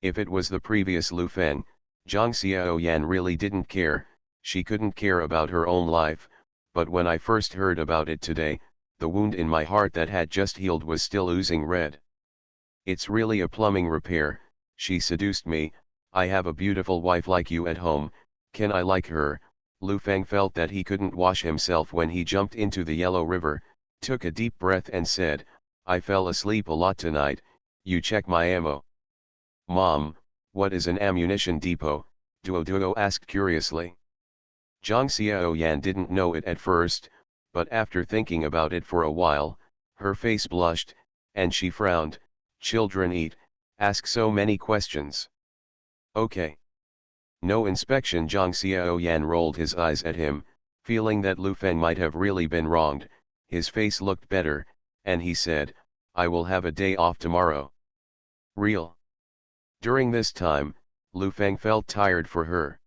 Speaker 1: If it was the previous Lu Feng, Zhang Xiaoyan really didn't care, She couldn't care about her own life, but when I first heard about it today, the wound in my heart that had just healed was still oozing red. It's really a plumbing repair. She seduced me. I have a beautiful wife like you at home, can I like her? Lu Feng felt that he couldn't wash himself when he jumped into the Yellow River, took a deep breath and said, I fell asleep a lot tonight. You check my ammo. Mom, what is an ammunition depot? Duo asked curiously. Zhang Xiaoyan didn't know it at first, but after thinking about it for a while, her face blushed, and she frowned. Children eat, ask so many questions. Okay. No inspection. Zhang Xiaoyan rolled his eyes at him, feeling that Lu Feng might have really been wronged. His face looked better, and he said, I will have a day off tomorrow. Real. During this time, Lu Feng felt tired for her.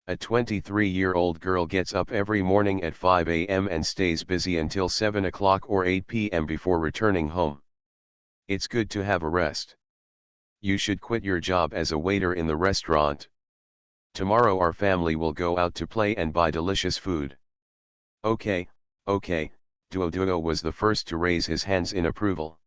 Speaker 1: A 23-year-old girl gets up every morning at 5 a.m. and stays busy until 7 o'clock or 8 p.m. before returning home. It's good to have a rest. You should quit your job as a waiter in the restaurant. Tomorrow our family will go out to play and buy delicious food. Okay, Duo was the first to raise his hands in approval.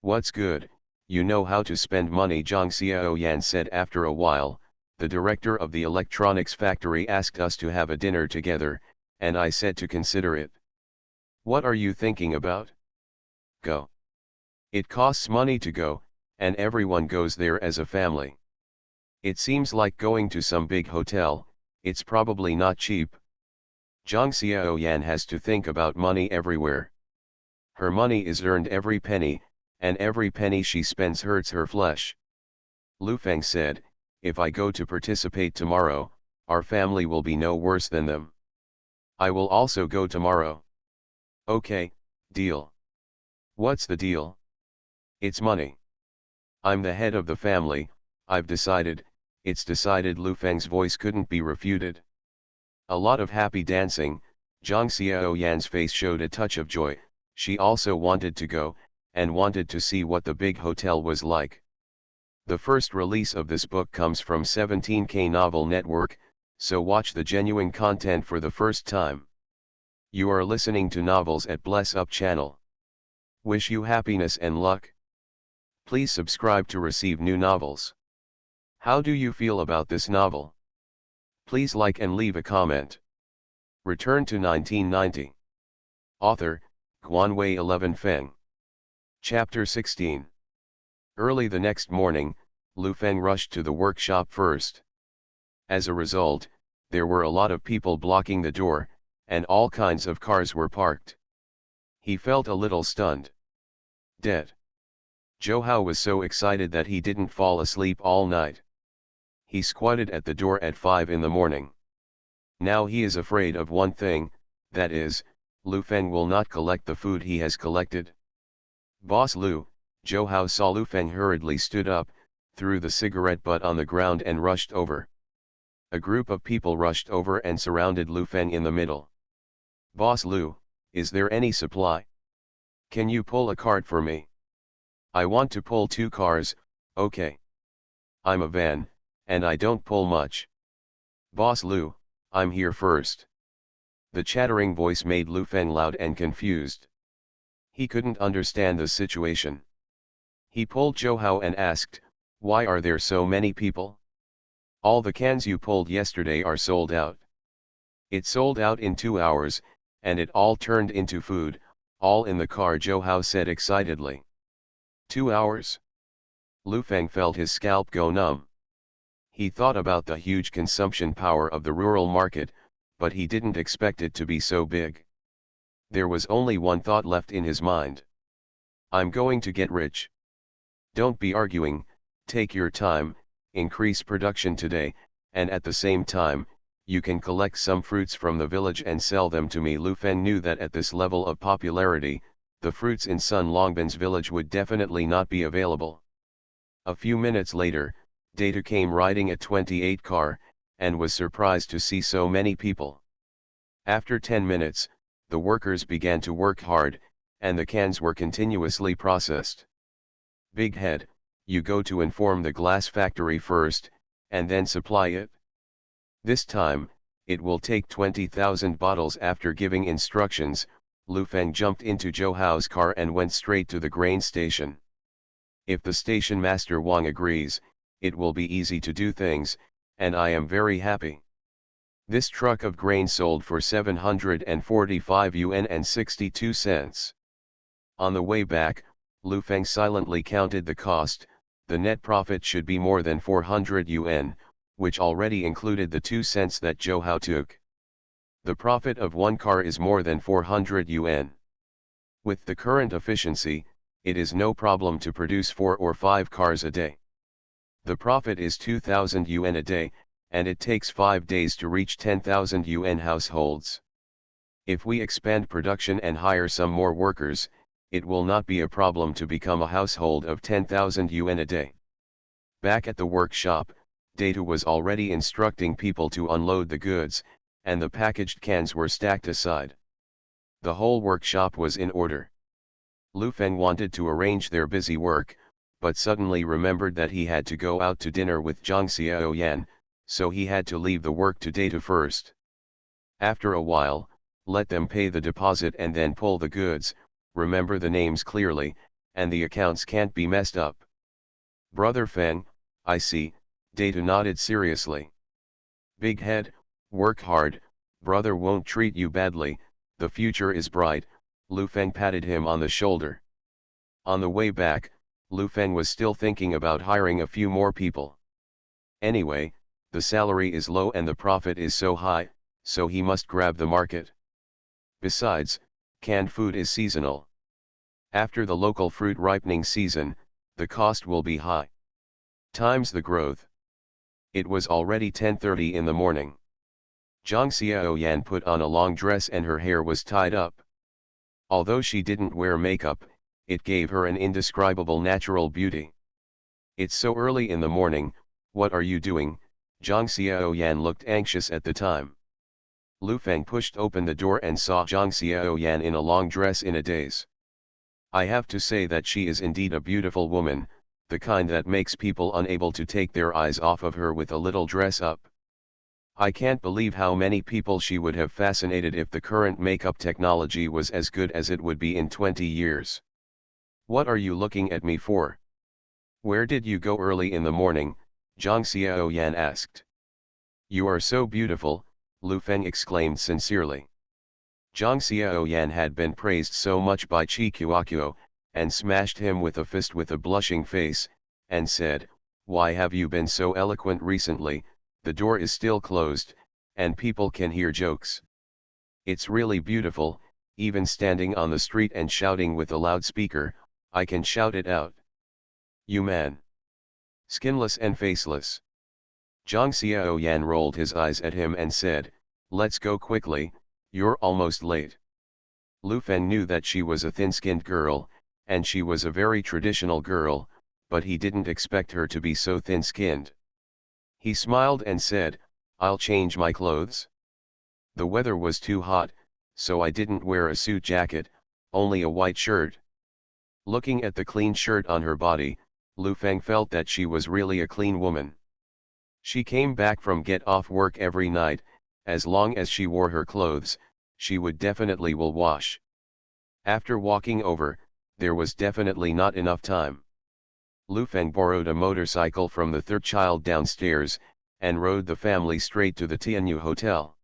Speaker 1: What's good, you know how to spend money, Zhang Xiaoyan said after a while. The director of the electronics factory asked us to have a dinner together, and I said to consider it. What are you thinking about? Go. It costs money to go, and everyone goes there as a family. It seems like going to some big hotel, it's probably not cheap. Zhang Xiaoyan has to think about money everywhere. Her money is earned every penny, and every penny she spends hurts her flesh. Lu Feng said, if I go to participate tomorrow, our family will be no worse than them. I will also go tomorrow. Okay, deal. What's the deal? It's money. I'm the head of the family, I've decided, it's decided. Lu Feng's voice couldn't be refuted. A lot of happy dancing. Zhang Xiaoyan's face showed a touch of joy. She also wanted to go, and wanted to see what the big hotel was like. The first release of this book comes from 17K Novel Network, so watch the genuine content for the first time. You are listening to Novels at Bless Up channel. Wish you happiness and luck. Please subscribe to receive new novels. How do you feel about this novel? Please like and leave a comment. Return to 1990. Author, Guanwei 11 Feng. Chapter 16. Early the next morning, Lu Feng rushed to the workshop first. As a result, there were a lot of people blocking the door, and all kinds of cars were parked. He felt a little stunned. Dead. Zhou Hao was so excited that he didn't fall asleep all night. He squatted at the door at 5 in the morning. Now he is afraid of one thing, that is, Lu Feng will not collect the food he has collected. Boss Lu, Zhou Hao saw Lu Feng hurriedly stood up, threw the cigarette butt on the ground and rushed over. A group of people rushed over and surrounded Lu Feng in the middle. Boss Lu, is there any supply? Can you pull a cart for me? I want to pull 2 cars, okay. I'm a van, and I don't pull much. Boss Lu, I'm here first. The chattering voice made Lu Feng loud and confused. He couldn't understand the situation. He pulled Zhou Hao and asked, why are there so many people? All the cans you pulled yesterday are sold out. It sold out in 2 hours, and it all turned into food, all in the car, Zhou Hao said excitedly. 2 hours? Lu Feng felt his scalp go numb. He thought about the huge consumption power of the rural market, but he didn't expect it to be so big. There was only one thought left in his mind. I'm going to get rich. Don't be arguing, take your time, increase production today, and at the same time, you can collect some fruits from the village and sell them to me. Lu Feng knew that at this level of popularity, the fruits in Sun Longbin's village would definitely not be available. A few minutes later, Data came riding a 28 car, and was surprised to see so many people. After 10 minutes, the workers began to work hard, and the cans were continuously processed. Big head, you go to inform the glass factory first, and then supply it. This time, It will take 20,000 bottles. After giving instructions, Lu Feng jumped into Zhou Hao's car and went straight to the grain station. If the station master Wang agrees, it will be easy to do things, and I am very happy. This truck of grain sold for 745 yuan and 62 cents. On the way back, Lu Feng silently counted the cost. The net profit should be more than 400 yuan, which already included the 2 cents that Zhou Hao took. The profit of one car is more than 400 yuan. With the current efficiency, it is no problem to produce 4 or 5 cars a day. The profit is 2,000 yuan a day, and it takes 5 days to reach 10,000 yuan households. If we expand production and hire some more workers, it will not be a problem to become a household of 10,000 yuan a day. Back at the workshop, Data was already instructing people to unload the goods, and the packaged cans were stacked aside. The whole workshop was in order. Lu Feng wanted to arrange their busy work, but suddenly remembered that he had to go out to dinner with Zhang Xiaoyan, so he had to leave the work to Data first. After a while, let them pay the deposit and then pull the goods. Remember the names clearly, and the accounts can't be messed up. Brother Feng, I see, Data nodded seriously. Big head, work hard, brother won't treat you badly, the future is bright. Lu Feng patted him on the shoulder. On the way back, Lu Feng was still thinking about hiring a few more people. Anyway, the salary is low and the profit is so high, so he must grab the market. Besides, canned food is seasonal. After the local fruit ripening season, the cost will be high. Times the growth. It was already 10:30 in the morning. Zhang Xiaoyan put on a long dress and her hair was tied up. Although she didn't wear makeup, it gave her an indescribable natural beauty. It's so early in the morning, what are you doing? Zhang Xiaoyan looked anxious at the time. Lu Feng pushed open the door and saw Zhang Xiaoyan in a long dress in a daze. I have to say that she is indeed a beautiful woman, the kind that makes people unable to take their eyes off of her with a little dress up. I can't believe how many people she would have fascinated if the current makeup technology was as good as it would be in 20 years. What are you looking at me for? Where did you go early in the morning? Zhang Xiaoyan asked. You are so beautiful, Lu Feng exclaimed sincerely. Zhang Xiaoyan had been praised so much by Qi, and smashed him with a fist with a blushing face, and said, why have you been so eloquent recently? The door is still closed, and people can hear jokes. It's really beautiful, even standing on the street and shouting with a loudspeaker, I can shout it out. You man. Skinless and faceless. Zhang Xiaoyan rolled his eyes at him and said, let's go quickly, you're almost late. Lu Feng knew that she was a thin-skinned girl, and she was a very traditional girl, but he didn't expect her to be so thin-skinned. He smiled and said, I'll change my clothes. The weather was too hot, so I didn't wear a suit jacket, only a white shirt. Looking at the clean shirt on her body, Lu Feng felt that she was really a clean woman. She came back from get off work every night, as long as she wore her clothes, she would definitely will wash. After walking over, there was definitely not enough time. Lu Feng borrowed a motorcycle from the third child downstairs, and rode the family straight to the Tianyu Hotel.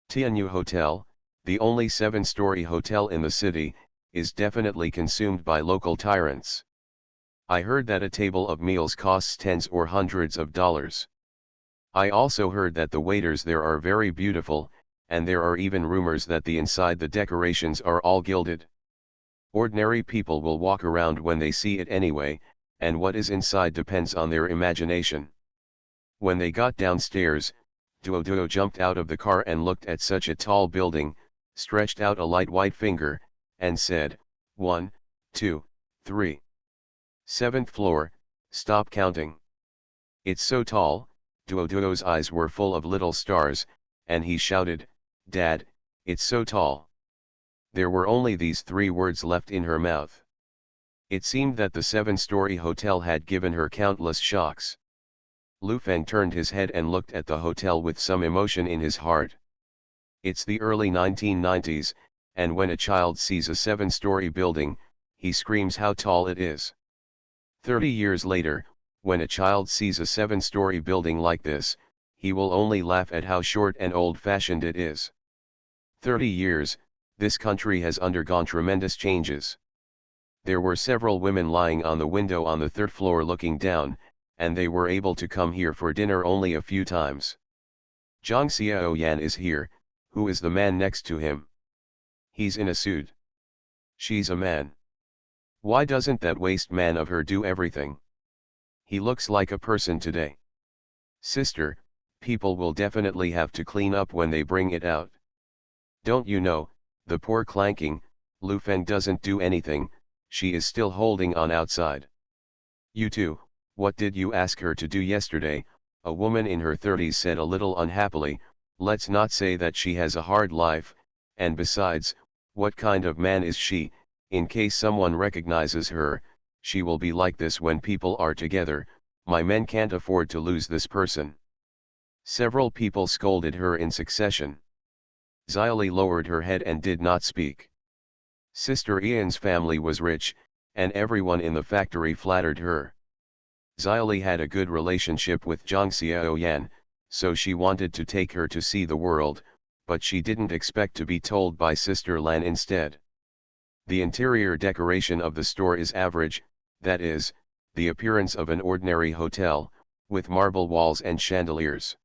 Speaker 1: Tianyu Hotel, the only 7-story hotel in the city, is definitely consumed by local tyrants. I heard that a table of meals costs tens or hundreds of dollars. I also heard that the waiters there are very beautiful, and there are even rumors that the inside the decorations are all gilded. Ordinary people will walk around when they see it anyway, and what is inside depends on their imagination. When they got downstairs, Duo jumped out of the car and looked at such a tall building, stretched out a light white finger, and said, 1, 2, 3. 7th floor, stop counting. It's so tall. Duo's eyes were full of little stars, and he shouted, Dad, it's so tall. There were only these 3 words left in her mouth. It seemed that the 7-story hotel had given her countless shocks. Lu Feng turned his head and looked at the hotel with some emotion in his heart. It's the early 1990s, and when a child sees a 7-story building, he screams how tall it is. 30 years later, when a child sees a 7-story building like this, he will only laugh at how short and old-fashioned it is. 30 years, this country has undergone tremendous changes. There were several women lying on the window on the 3rd floor looking down, and they were able to come here for dinner only a few times. Zhang Xiaoyan is here. Who is the man next to him? He's in a suit. She's a man. Why doesn't that waste man of her do everything? He looks like a person today. Sister, people will definitely have to clean up when they bring it out. Don't you know, the poor clanking, Lu Feng doesn't do anything, she is still holding on outside. You too, what did you ask her to do yesterday? A woman in her 30s said a little unhappily. Let's not say that she has a hard life, and besides, what kind of man is she? In case someone recognizes her, she will be like this when people are together. My men can't afford to lose this person. Several people scolded her in succession. Xiaoli lowered her head and did not speak. Sister Ian's family was rich, and everyone in the factory flattered her. Xiaoli had a good relationship with Zhang Xiaoyan, so she wanted to take her to see the world, but she didn't expect to be told by Sister Lan instead. The interior decoration of the store is average, that is, the appearance of an ordinary hotel, with marble walls and chandeliers.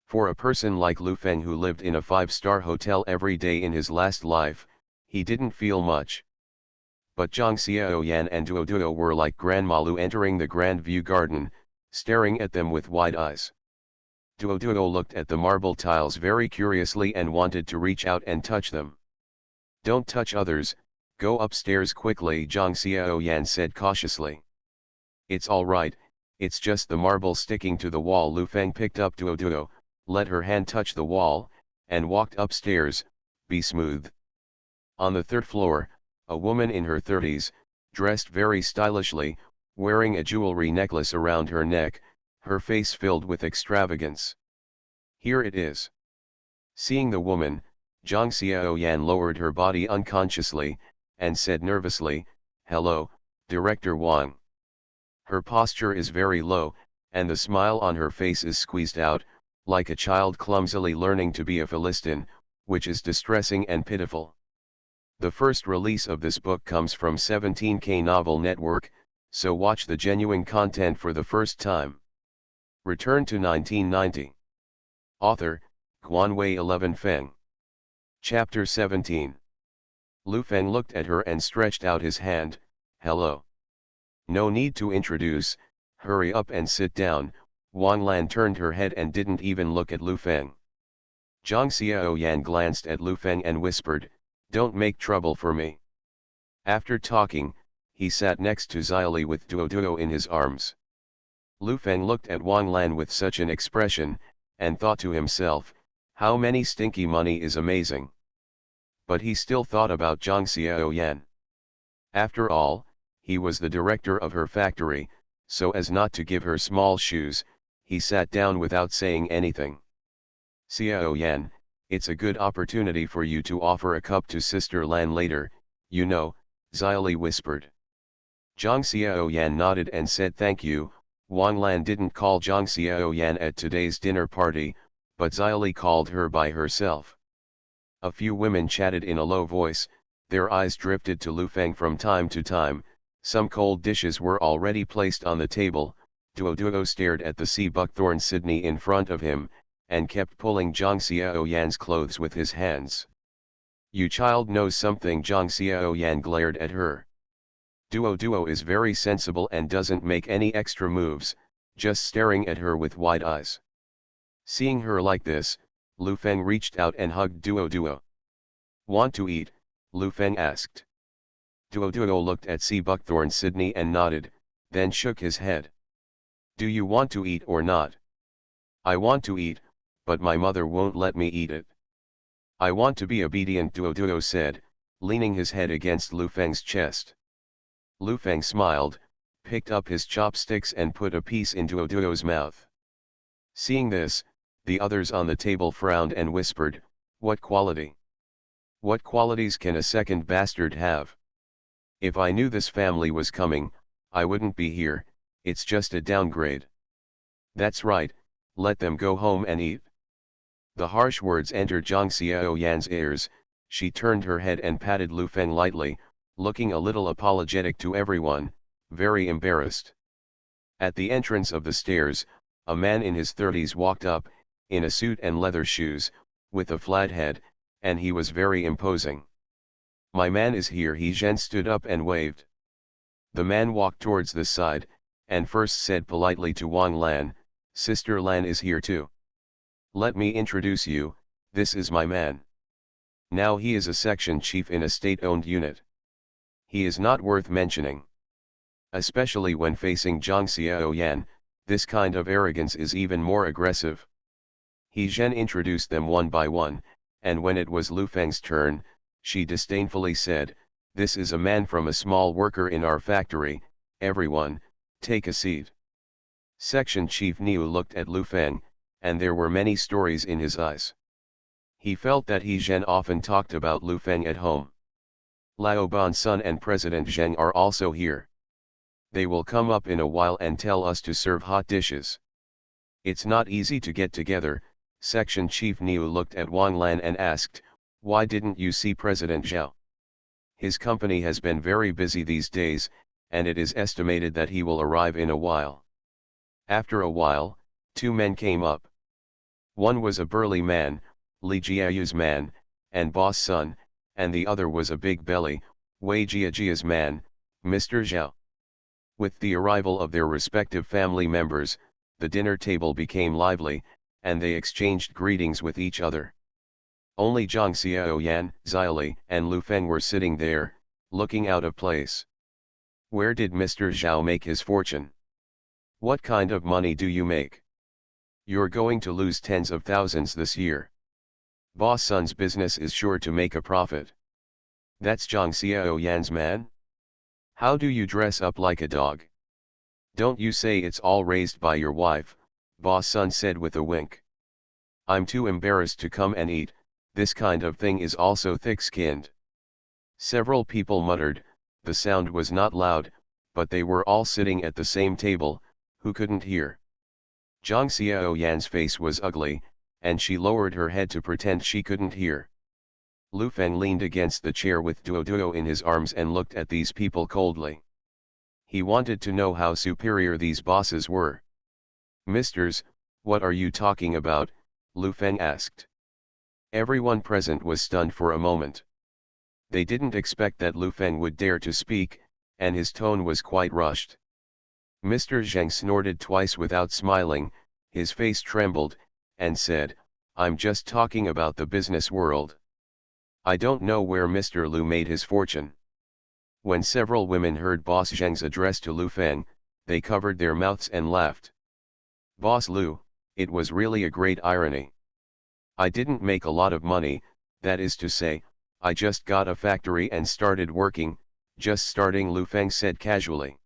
Speaker 1: For a person like Lu Feng who lived in a 5-star hotel every day in his last life, he didn't feel much. But Zhang Xiaoyan and Duo Duo were like Grandma Lu entering the Grand View Garden, staring at them with wide eyes. Duo Duo looked at the marble tiles very curiously and wanted to reach out and touch them. Don't touch others, go upstairs quickly, Zhang Xiaoyan said cautiously. It's all right, it's just the marble sticking to the wall. Lu Feng picked up Duo Duo, let her hand touch the wall, and walked upstairs. Be smooth. On the 3rd floor, a woman in her 30s, dressed very stylishly, wearing a jewelry necklace around her neck, her face filled with extravagance. Here it is. Seeing the woman, Zhang Xiaoyan lowered her body unconsciously, and said nervously, "Hello, Director Wang." Her posture is very low, and the smile on her face is squeezed out, like a child clumsily learning to be a Philistine, which is distressing and pitiful. The first release of this book comes from 17K Novel Network, so watch the genuine content for the first time. Return to 1990. Author, Guanwei 11 Feng. Chapter 17. Lu Feng looked at her and stretched out his hand. Hello. No need to introduce, hurry up and sit down. Wang Lan turned her head and didn't even look at Lu Feng. Zhang Xiaoyan glanced at Lu Feng and whispered, "Don't make trouble for me." After talking, he sat next to Xiaoli with Duo Duo in his arms. Lu Feng looked at Wang Lan with such an expression, and thought to himself, how many stinky money is amazing. But he still thought about Zhang Xiaoyan. After all, he was the director of her factory, so as not to give her small shoes, he sat down without saying anything. "Xiaoyan, it's a good opportunity for you to offer a cup to Sister Lan later, you know," Xiaoli whispered. Zhang Xiaoyan nodded and said thank you. Wang Lan didn't call Zhang Xiaoyan at today's dinner party, but Xiaoli called her by herself. A few women chatted in a low voice, their eyes drifted to Lu Feng from time to time. Some cold dishes were already placed on the table. Duo Duo stared at the sea buckthorn Sydney in front of him, and kept pulling Zhang Xiaoyan's clothes with his hands. "You child knows something," Zhang Xiaoyan glared at her. Duo Duo is very sensible and doesn't make any extra moves, just staring at her with wide eyes. Seeing her like this, Lu Feng reached out and hugged Duo Duo. "Want to eat?" Lu Feng asked. Duo Duo looked at sea buckthorn Sydney and nodded, then shook his head. "Do you want to eat or not?" "I want to eat, but my mother won't let me eat it." "I want to be obedient," Duo Duo said, leaning his head against Lu Feng's chest. Lu Feng smiled, picked up his chopsticks and put a piece in Duo Duo's mouth. Seeing this, the others on the table frowned and whispered, "What quality? What qualities can a second bastard have? If I knew this family was coming, I wouldn't be here, it's just a downgrade." "That's right, let them go home and eat." The harsh words entered Zhang Xiaoyan's ears. She turned her head and patted Lu Feng lightly, looking a little apologetic to everyone, very embarrassed. At the entrance of the stairs, a man in his 30s walked up, in a suit and leather shoes, with a flat head, and he was very imposing. "My man is here." He Zhen stood up and waved. The man walked towards the side, and first said politely to Wang Lan, "Sister Lan is here too. Let me introduce you, this is my man. Now he is a section chief in a state-owned unit. He is not worth mentioning. Especially when facing Zhang Xiaoyan, this kind of arrogance is even more aggressive." He Zhen introduced them one by one, and when it was Lu Feng's turn, she disdainfully said, "This is a man from a small worker in our factory, everyone, take a seat." Section Chief Niu looked at Lu Feng, and there were many stories in his eyes. He felt that He Zhen often talked about Lu Feng at home. Lao Ban's son and President Zheng are also here. They will come up in a while and tell us to serve hot dishes. It's not easy to get together. Section Chief Niu looked at Wang Lan and asked, "Why didn't you see President Zhao? His company has been very busy these days, and it is estimated that he will arrive in a while." After a while, two men came up. One was a burly man, Li Jiayu's man, and boss son, and the other was a big belly, Wei Jiajia's man, Mr. Zhao. With the arrival of their respective family members, the dinner table became lively, and they exchanged greetings with each other. Only Zhang Xiaoyan, Xiaoli, and Lu Feng were sitting there, looking out of place. "Where did Mr. Zhao make his fortune? What kind of money do you make? You're going to lose tens of thousands this year. Boss son's business is sure to make a profit." "That's Zhang Xiaoyan's man? How do you dress up like a dog? Don't you say it's all raised by your wife?" boss son said with a wink. "I'm too embarrassed to come and eat, this kind of thing is also thick-skinned." Several people muttered. The sound was not loud, but they were all sitting at the same table, who couldn't hear. Zhang Xiaoyan's face was ugly, and she lowered her head to pretend she couldn't hear. Lu Feng leaned against the chair with Duo in his arms and looked at these people coldly. He wanted to know how superior these bosses were. "Misters, what are you talking about?" Lu Feng asked. Everyone present was stunned for a moment. They didn't expect that Lu Feng would dare to speak, and his tone was quite rushed. Mr. Zheng snorted twice without smiling, his face trembled, and said, "I'm just talking about the business world. I don't know where Mr. Lu made his fortune." When several women heard Boss Zheng's address to Lu Feng, they covered their mouths and laughed. "Boss Lu, it was really a great irony. I didn't make a lot of money, that is to say, I just got a factory and started working, just starting," Lu Feng said casually.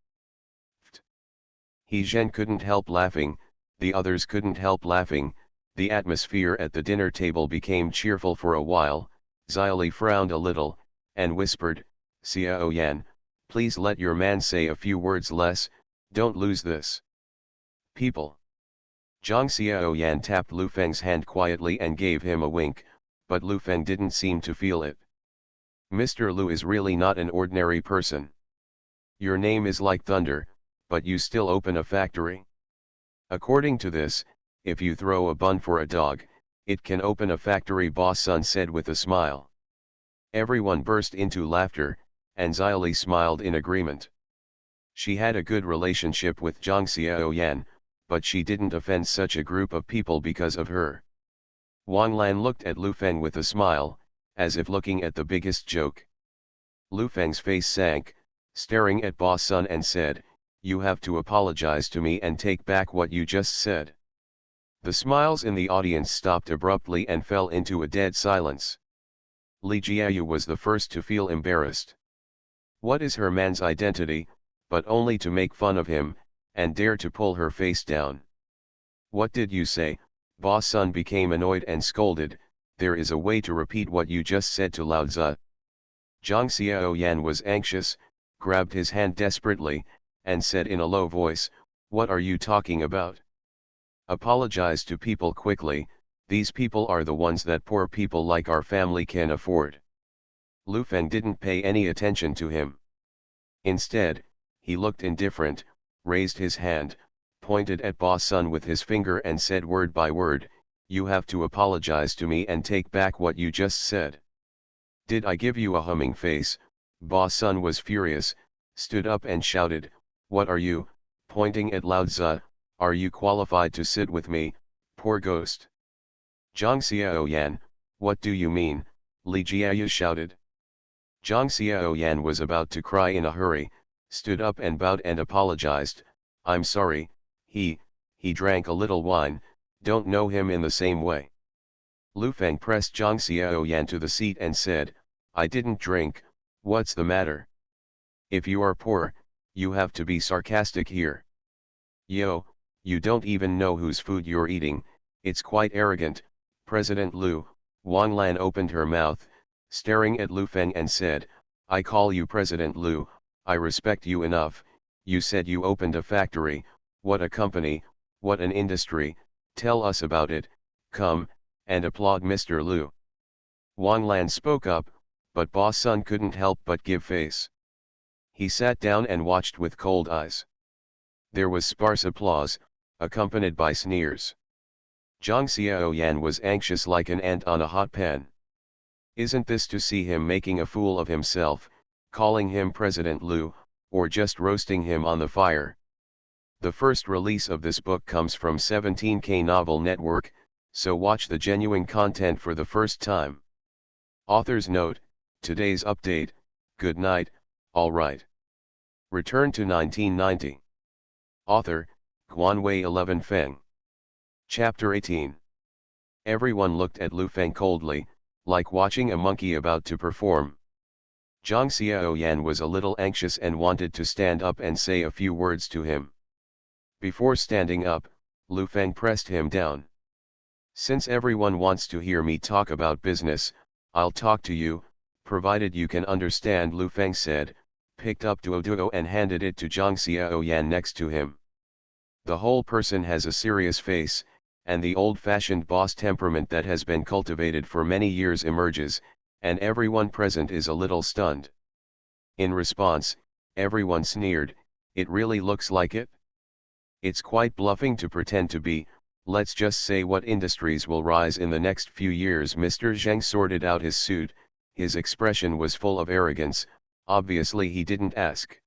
Speaker 1: He Zhen couldn't help laughing, the others couldn't help laughing. The atmosphere at the dinner table became cheerful for a while. Xiaoli frowned a little, and whispered, "Xiaoyan, please let your man say a few words less, don't lose this. People." Zhang Xiaoyan tapped Lu Feng's hand quietly and gave him a wink, but Lu Feng didn't seem to feel it. "Mr. Lu is really not an ordinary person. Your name is like thunder, but you still open a factory. According to this, if you throw a bun for a dog, it can open a factory," boss son said with a smile. Everyone burst into laughter, and Xiaoli smiled in agreement. She had a good relationship with Zhang Xiaoyan, but she didn't offend such a group of people because of her. Wang Lan looked at Lu Feng with a smile, as if looking at the biggest joke. Lu Feng's face sank, staring at boss son and said, "You have to apologize to me and take back what you just said." The smiles in the audience stopped abruptly and fell into a dead silence. Li Jiayu was the first to feel embarrassed. What is her man's identity, but only to make fun of him, and dare to pull her face down? What did you say? Boss Sun became annoyed and scolded. There is a way to repeat what you just said to Lao Tzu. Zhang Xiaoyan was anxious, grabbed his hand desperately, and said in a low voice, "What are you talking about? Apologize to people quickly, these people are the ones that poor people like our family can afford." Lu Feng didn't pay any attention to him. Instead, he looked indifferent, raised his hand, pointed at Boss Sun with his finger and said word by word, "You have to apologize to me and take back what you just said." "Did I give you a humming face?" Boss Sun was furious, stood up and shouted, "What are you?" pointing at Lao Tzu, "Are you qualified to sit with me, poor ghost?" "Zhang Xiaoyan, what do you mean?" Li Jiayu shouted. Zhang Xiaoyan was about to cry in a hurry, stood up and bowed and apologized, "I'm sorry, he drank a little wine, don't know him in the same way." Lu Feng pressed Zhang Xiaoyan to the seat and said, "I didn't drink, what's the matter? If you are poor, you have to be sarcastic here. Yo, you don't even know whose food you're eating, it's quite arrogant." President Lu, Wang Lan opened her mouth, staring at Lu Feng and said, "I call you President Lu, I respect you enough, you said you opened a factory, what a company, what an industry, tell us about it, come, and applaud Mr. Lu." Wang Lan spoke up, but Boss Sun couldn't help but give face. He sat down and watched with cold eyes. There was sparse applause, accompanied by sneers. Zhang Xiaoyan was anxious like an ant on a hot pan. Isn't this to see him making a fool of himself, calling him President Lu, or just roasting him on the fire? The first release of this book comes from 17K Novel Network, so watch the genuine content for the first time. Author's note, today's update, good night, alright. Return to 1990. Author, Guanwei 11 Feng. Chapter 18. Everyone looked at Lu Feng coldly, like watching a monkey about to perform. Zhang Xiaoyan was a little anxious and wanted to stand up and say a few words to him. Before standing up, Lu Feng pressed him down. "Since everyone wants to hear me talk about business, I'll talk to you, provided you can understand," Lu Feng said, picked up Duo and handed it to Zhang Xiaoyan next to him. The whole person has a serious face, and the old-fashioned boss temperament that has been cultivated for many years emerges, and everyone present is a little stunned. In response, everyone sneered, "It really looks like it? It's quite bluffing to pretend to be, let's just say what industries will rise in the next few years." Mr. Zheng sorted out his suit, his expression was full of arrogance, obviously he didn't ask.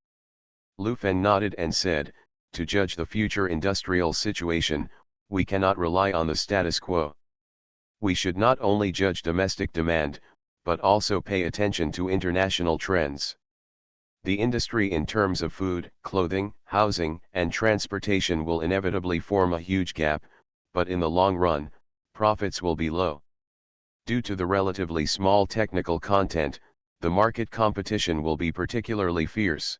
Speaker 1: Lu Feng nodded and said, "To judge the future industrial situation, we cannot rely on the status quo. We should not only judge domestic demand, but also pay attention to international trends. The industry in terms of food, clothing, housing, and transportation will inevitably form a huge gap, but in the long run, profits will be low. Due to the relatively small technical content, the market competition will be particularly fierce."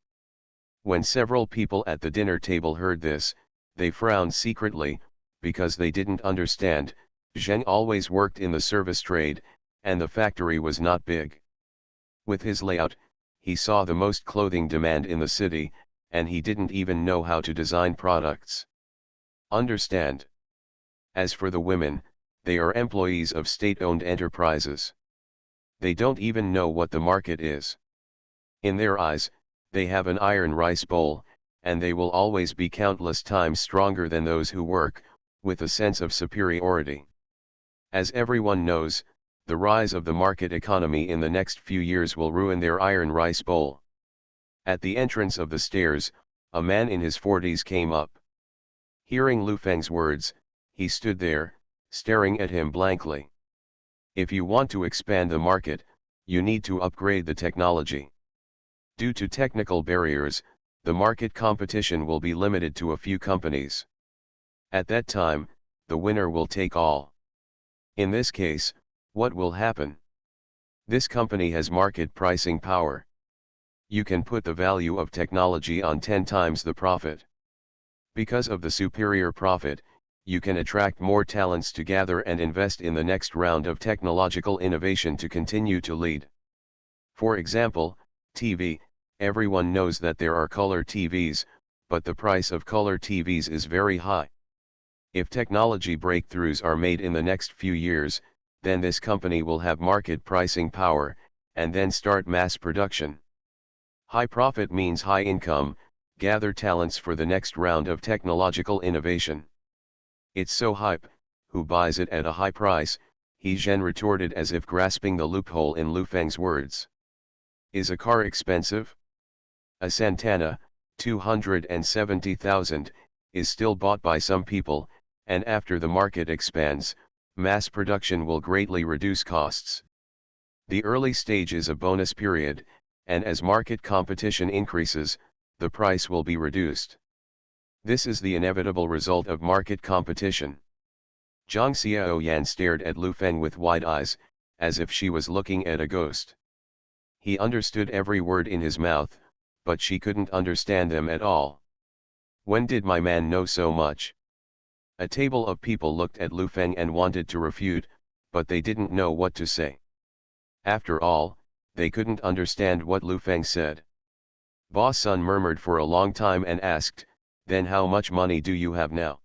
Speaker 1: When several people at the dinner table heard this, they frowned secretly, because they didn't understand. Zheng always worked in the service trade, and the factory was not big. With his layout, he saw the most clothing demand in the city, and he didn't even know how to design products. Understand? As for the women, they are employees of state-owned enterprises. They don't even know what the market is. In their eyes, they have an iron rice bowl, and they will always be countless times stronger than those who work, with a sense of superiority. As everyone knows, the rise of the market economy in the next few years will ruin their iron rice bowl. At the entrance of the stairs, a man in his 40s came up. Hearing Lu Feng's words, he stood there, staring at him blankly. If you want to expand the market, you need to upgrade the technology. Due to technical barriers, the market competition will be limited to a few companies. At that time, the winner will take all. In this case, what will happen? This company has market pricing power. You can put the value of technology on 10 times the profit. Because of the superior profit, you can attract more talents to gather and invest in the next round of technological innovation to continue to lead. For example, TV, everyone knows that there are color TVs, but the price of color TVs is very high. If technology breakthroughs are made in the next few years, then this company will have market pricing power, and then start mass production. High profit means high income, gather talents for the next round of technological innovation. It's so hype, who buys it at a high price, He Zhen retorted as if grasping the loophole in Lu Feng's words. Is a car expensive? A Santana, 270,000, is still bought by some people, and after the market expands, mass production will greatly reduce costs. The early stage is a bonus period, and as market competition increases, the price will be reduced. This is the inevitable result of market competition. Zhang Xiaoyan stared at Lu Feng with wide eyes, as if she was looking at a ghost. He understood every word in his mouth, but she couldn't understand them at all. When did my man know so much? A table of people looked at Lu Feng and wanted to refute, but they didn't know what to say. After all, they couldn't understand what Lu Feng said. Boss Sun murmured for a long time and asked, "Then how much money do you have now?"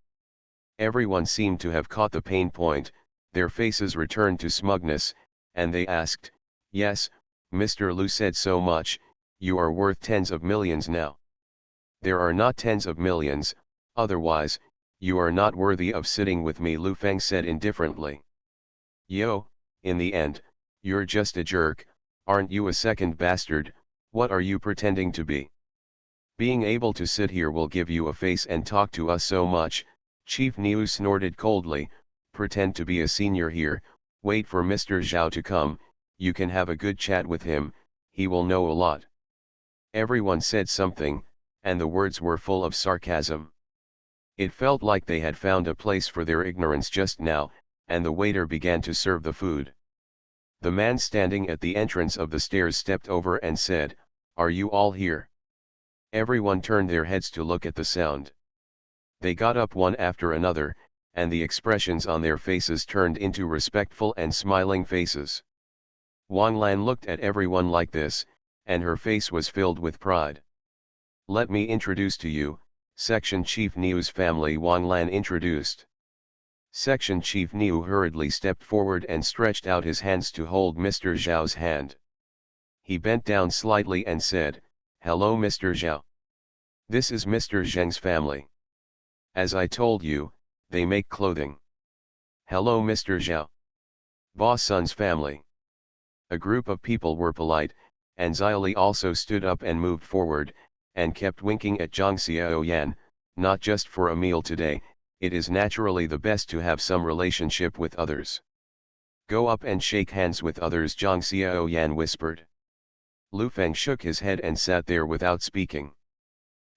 Speaker 1: Everyone seemed to have caught the pain point, their faces returned to smugness, and they asked, "Yes, Mr. Lu said so much, you are worth tens of millions now." "There are not tens of millions, otherwise, you are not worthy of sitting with me," Lu Feng said indifferently. "Yo, in the end, you're just a jerk, aren't you? A second bastard, what are you pretending to be? Being able to sit here will give you a face and talk to us so much," Chief Niu snorted coldly. "Pretend to be a senior here, wait for Mr. Zhao to come, you can have a good chat with him, he will know a lot." Everyone said something, and the words were full of sarcasm. It felt like they had found a place for their ignorance just now, and the waiter began to serve the food. The man standing at the entrance of the stairs stepped over and said, "Are you all here?" Everyone turned their heads to look at the sound. They got up one after another, and the expressions on their faces turned into respectful and smiling faces. Wang Lan looked at everyone like this, and her face was filled with pride. "Let me introduce to you, Section Chief Niu's family," Wang Lan introduced. Section Chief Niu hurriedly stepped forward and stretched out his hands to hold Mr. Zhao's hand. He bent down slightly and said, "Hello Mr. Zhao. This is Mr. Zheng's family. As I told you, they make clothing." "Hello Mr. Zhao. Boss Sun's family." A group of people were polite, and Xiaoli also stood up and moved forward, and kept winking at Zhang Xiaoyan. "Not just for a meal today, it is naturally the best to have some relationship with others. Go up and shake hands with others," Zhang Xiaoyan whispered. Lu Feng shook his head and sat there without speaking.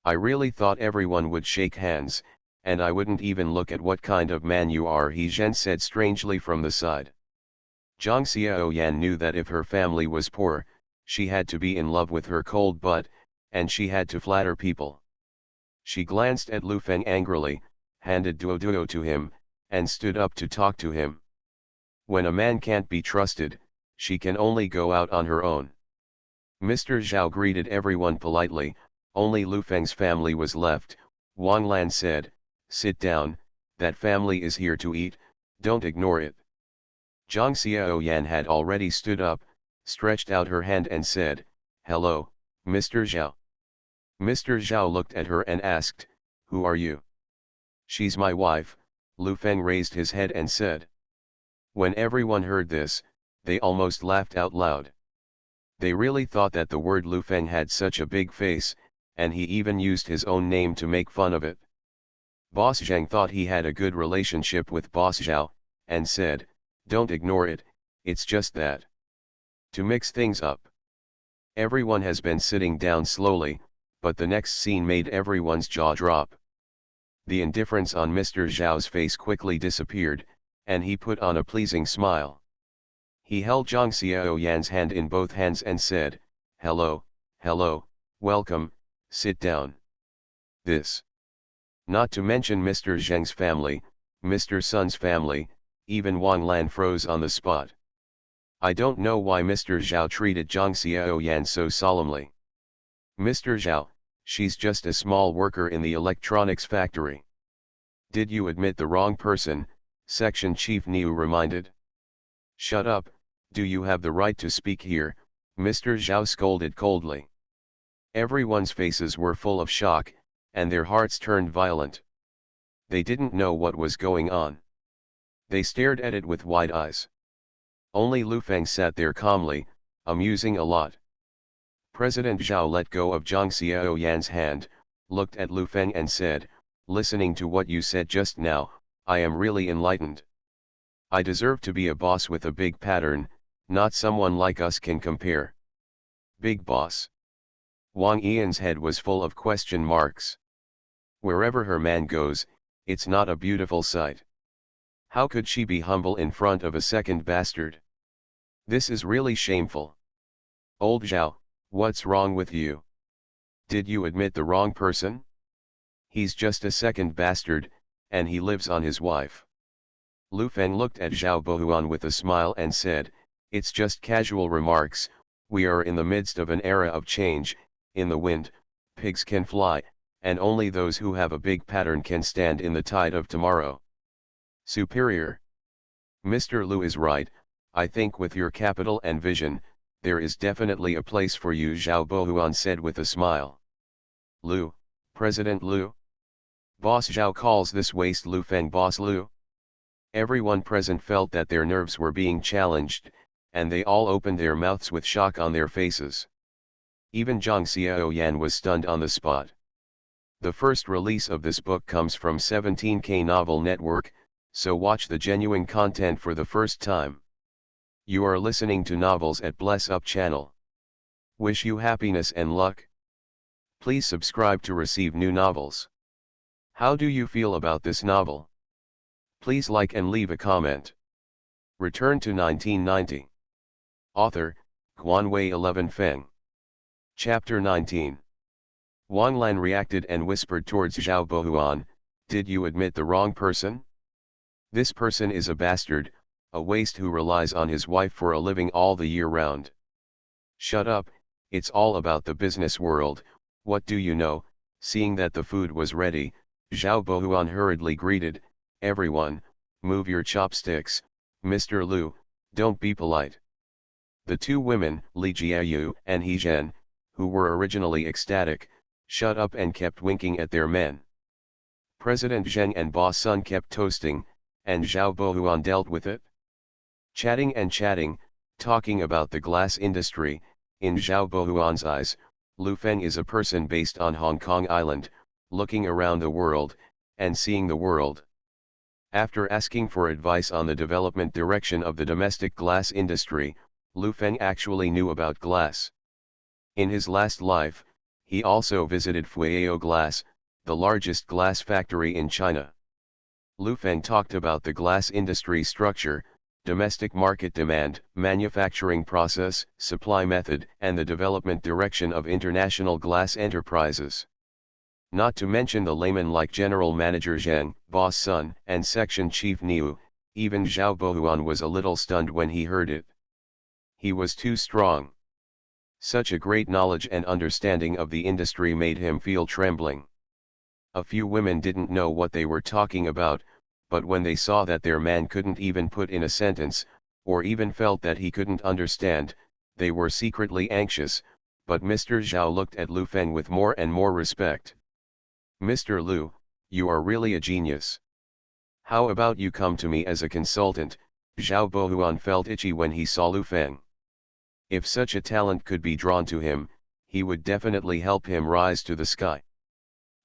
Speaker 1: "I really thought everyone would shake hands, and I wouldn't even look at what kind of man you are," He Zhen said strangely from the side. Zhang Xiaoyan knew that if her family was poor, she had to be in love with her cold butt, and she had to flatter people. She glanced at Lu Feng angrily, handed Duo to him, and stood up to talk to him. When a man can't be trusted, she can only go out on her own. Mr. Zhao greeted everyone politely, only Lu Feng's family was left. Wang Lan said, "Sit down, that family is here to eat, don't ignore it." Zhang Xiaoyan had already stood up, stretched out her hand and said, "Hello, Mr. Zhao." Mr. Zhao looked at her and asked, "Who are you?" "She's my wife," Lu Feng raised his head and said. When everyone heard this, they almost laughed out loud. They really thought that the word Lu Feng had such a big face, and he even used his own name to make fun of it. Boss Zhang thought he had a good relationship with Boss Zhao, and said, "Don't ignore it, it's just that." To mix things up. Everyone has been sitting down slowly, but the next scene made everyone's jaw drop. The indifference on Mr. Zhao's face quickly disappeared, and he put on a pleasing smile. He held Zhang Xiaoyan's hand in both hands and said, "Hello, hello, welcome, sit down." This. Not to mention Mr. Zheng's family, Mr. Sun's family, even Wang Lan froze on the spot. I don't know why Mr. Zhao treated Zhang Xiaoyan so solemnly. Mr. Zhao, she's just a small worker in the electronics factory. Did you admit the wrong person? Section Chief Niu reminded. Shut up, do you have the right to speak here? Mr. Zhao scolded coldly. Everyone's faces were full of shock, and their hearts turned violent. They didn't know what was going on. They stared at it with wide eyes. Only Lu Feng sat there calmly, amusing a lot. President Zhao let go of Zhang Xiaoyan's hand, looked at Lu Feng and said, listening to what you said just now, I am really enlightened. I deserve to be a boss with a big pattern, not someone like us can compare. Big boss. Wang Yian's head was full of question marks. Wherever her man goes, it's not a beautiful sight. How could she be humble in front of a second bastard? This is really shameful. Old Zhao, what's wrong with you? Did you admit the wrong person? He's just a second bastard, and he lives on his wife. Lu Feng looked at Zhao Bohuan with a smile and said, it's just casual remarks, we are in the midst of an era of change, in the wind, pigs can fly, and only those who have a big pattern can stand in the tide of tomorrow. Superior. Mr. Lu is right, I think with your capital and vision, there is definitely a place for you, Zhao Bohuan said with a smile. Lu, President Lu? Boss Zhao calls this waste Lu Feng Boss Lu? Everyone present felt that their nerves were being challenged, and they all opened their mouths with shock on their faces. Even Zhang Xiaoyan was stunned on the spot. The first release of this book comes from 17K Novel Network, so watch the genuine content for the first time. You are listening to Novels at Bless Up channel. Wish you happiness and luck. Please subscribe to receive new novels. How do you feel about this novel? Please like and leave a comment. Return to 1990. Author, Guanwei 11 Feng. Chapter 19. Wang Lan reacted and whispered towards Zhao Bohuan, did you admit the wrong person? This person is a bastard, a waste who relies on his wife for a living all the year round. Shut up, it's all about the business world, what do you know? Seeing that the food was ready, Zhao Bohuan hurriedly greeted, everyone, move your chopsticks, Mr. Lu, don't be polite. The two women, Li Jiayu and He Zhen, who were originally ecstatic, shut up and kept winking at their men. President Zheng and Boss Sun kept toasting, and Zhao Bohuan dealt with it. Chatting and chatting, talking about the glass industry, in Zhao Bohuan's eyes, Lu Feng is a person based on Hong Kong Island, looking around the world, and seeing the world. After asking for advice on the development direction of the domestic glass industry, Lu Feng actually knew about glass. In his last life, he also visited Fueyao Glass, the largest glass factory in China. Lu Feng talked about the glass industry structure, domestic market demand, manufacturing process, supply method, and the development direction of international glass enterprises. Not to mention the laymen like General Manager Zheng, Boss Sun, and Section Chief Niu, even Zhao Bohuan was a little stunned when he heard it. He was too strong. Such a great knowledge and understanding of the industry made him feel trembling. A few women didn't know what they were talking about, but when they saw that their man couldn't even put in a sentence, or even felt that he couldn't understand, they were secretly anxious, but Mr. Zhao looked at Lu Feng with more and more respect. Mr. Lu, you are really a genius. How about you come to me as a consultant? Zhao Bohuan felt itchy when he saw Lu Feng. If such a talent could be drawn to him, he would definitely help him rise to the sky.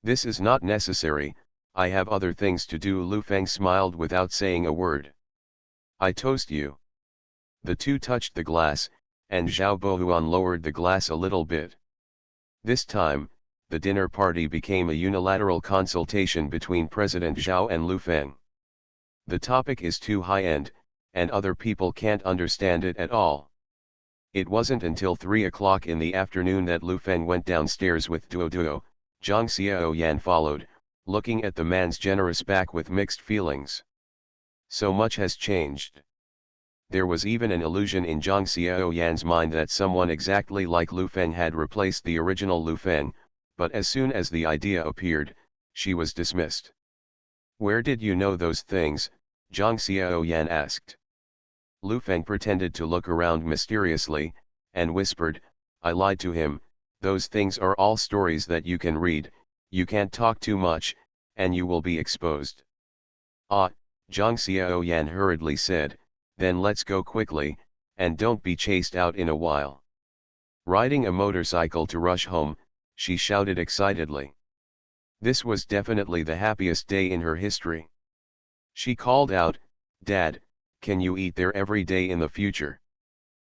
Speaker 1: This is not necessary, I have other things to do. Lu Feng smiled without saying a word. I toast you. The two touched the glass, and Zhao Bohuan lowered the glass a little bit. This time, the dinner party became a unilateral consultation between President Zhao and Lu Feng. The topic is too high-end, and other people can't understand it at all. It wasn't until 3 o'clock in the afternoon that Lu Feng went downstairs with Duo Duo. Zhang Xiaoyan followed, looking at the man's generous back with mixed feelings. So much has changed. There was even an illusion in Zhang Xiaoyan's mind that someone exactly like Lu Feng had replaced the original Lu Feng, but as soon as the idea appeared, she was dismissed. "Where did you know those things?" Zhang Xiaoyan asked. Lu Feng pretended to look around mysteriously, and whispered, "I lied to him. Those things are all stories that you can read, you can't talk too much, and you will be exposed." "Ah," Zhang Xiaoyan hurriedly said, "then let's go quickly, and don't be chased out in a while." Riding a motorcycle to rush home, she shouted excitedly. This was definitely the happiest day in her history. She called out, "Dad, can you eat there every day in the future?"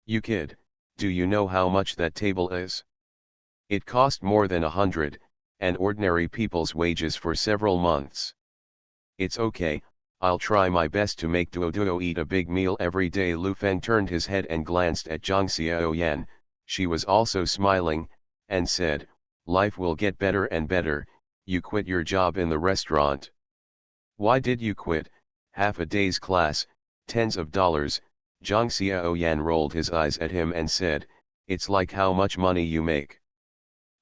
Speaker 1: "You kid, do you know how much that table is? It cost more than 100, and ordinary people's wages for several months." "It's okay, I'll try my best to make Duo eat a big meal every day." Lu Feng turned his head and glanced at Zhang Xiaoyan. She was also smiling, and said, "Life will get better and better. You quit your job in the restaurant." "Why did you quit? Half a day's class, tens of dollars." Zhang Xiaoyan rolled his eyes at him and said, "It's like how much money you make."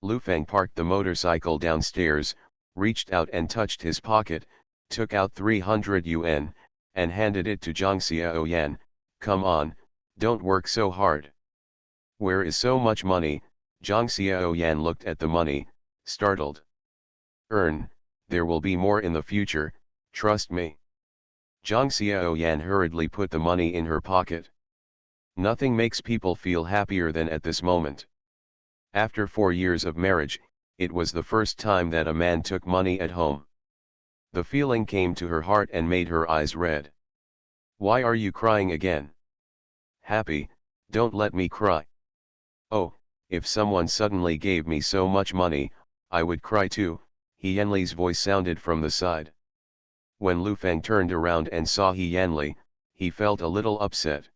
Speaker 1: Lu Feng parked the motorcycle downstairs, reached out and touched his pocket, took out 300 yuan, and handed it to Zhang Xiaoyan. "Come on, don't work so hard." "Where is so much money?" Zhang Xiaoyan looked at the money, startled. "Earn, there will be more in the future, trust me." Zhang Xiaoyan hurriedly put the money in her pocket. Nothing makes people feel happier than at this moment. After 4 years of marriage, it was the first time that a man took money at home. The feeling came to her heart and made her eyes red. "Why are you crying again?" "Happy, don't let me cry." "Oh, if someone suddenly gave me so much money, I would cry too," He Yanli's voice sounded from the side. When Lu Feng turned around and saw He Yanli, he felt a little upset.